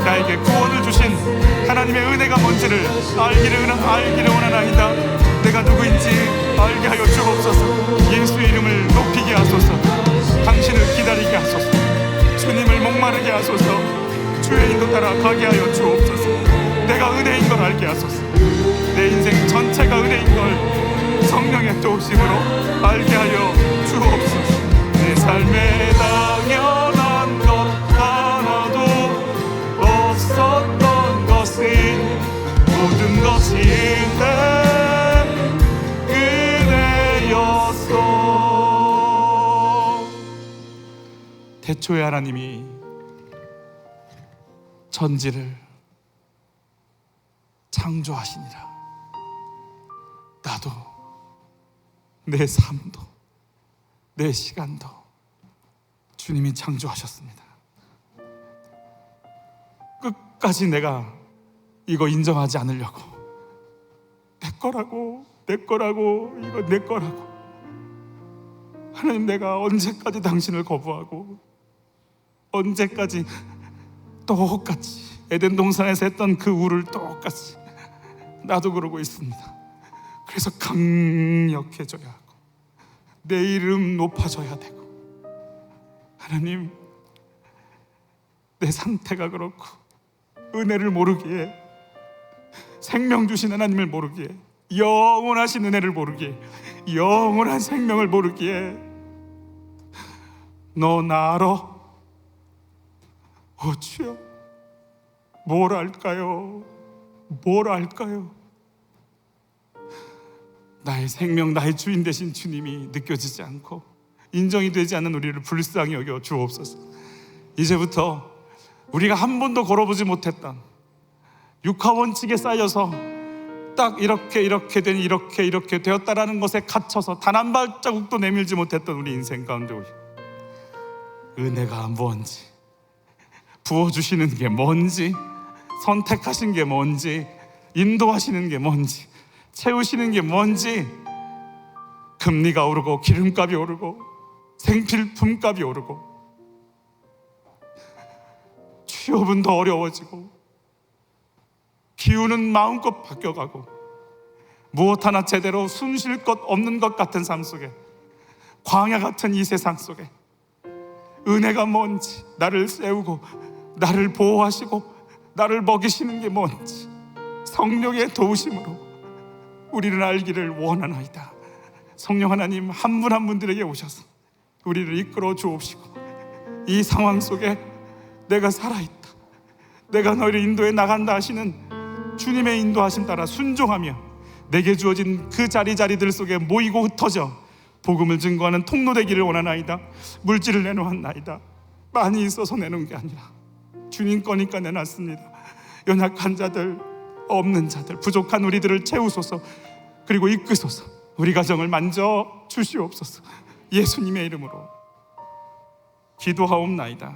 나에게 구원을 주신 하나님의 은혜가 뭔지를 알기를 원하나이다. 내가 누구인지 알게 하여 주옵소서. 예수의 이름을 높이게 하소서. 당신을 기다리게 하소서. 주님을 목마르게 하소서. 주의 인도 따라 가게 하여 주옵소서. 내가 은혜인 걸 알게 하소서. 내 인생 전체가 은혜인 걸 성령의 도우심으로 알게 하여 주옵소서. 내 삶에 당연한 것 하나도 없었던 것이 모든 것이 내 은혜였소. 태초에 하나님이 천지를 창조하시니라. 나도, 내 삶도, 내 시간도 주님이 창조하셨습니다. 끝까지 내가 이거 인정하지 않으려고, 내 거라고, 이거 내 거라고. 하나님, 내가 언제까지 당신을 거부하고, 언제까지 똑같이 에덴 동산에서 했던 그 우를 똑같이 나도 그러고 있습니다. 그래서 강력해져야 하고 내 이름 높아져야 되고, 하나님, 내 상태가 그렇고 은혜를 모르기에, 생명 주신 하나님을 모르기에, 영원하신 은혜를 모르기에, 영원한 생명을 모르기에 너 나 알아? 주여, 뭘 알까요? 뭘 알까요? 나의 생명, 나의 주인 되신 주님이 느껴지지 않고 인정이 되지 않는 우리를 불쌍히 여겨 주옵소서. 이제부터 우리가 한 번도 걸어보지 못했던 육하 원칙에 쌓여서 딱 이렇게 되니 이렇게 되었다라는 것에 갇혀서 단 한 발자국도 내밀지 못했던 우리 인생 가운데 은혜가 뭔지, 부어주시는 게 뭔지, 선택하신 게 뭔지, 인도하시는 게 뭔지, 채우시는 게 뭔지, 금리가 오르고 기름값이 오르고 생필품값이 오르고 취업은 더 어려워지고 기후는 마음껏 바뀌어가고 무엇 하나 제대로 숨 쉴 것 없는 것 같은 삶 속에, 광야 같은 이 세상 속에 은혜가 뭔지, 나를 세우고 나를 보호하시고 나를 먹이시는 게 뭔지 성령의 도우심으로 우리를 알기를 원하나이다. 성령 하나님, 한 분 한 분들에게 오셔서 우리를 이끌어 주옵시고, 이 상황 속에 내가 살아있다, 내가 너희를 인도해 나간다 하시는 주님의 인도하심 따라 순종하며 내게 주어진 그 자리들 속에 모이고 흩어져 복음을 증거하는 통로 되기를 원하나이다. 물질을 내놓았나이다. 많이 있어서 내놓은 게 아니라 주님 거니까 내놨습니다. 연약한 자들, 없는 자들, 부족한 우리들을 채우소서. 그리고 이끄소서. 우리 가정을 만져 주시옵소서. 예수님의 이름으로 기도하옵나이다.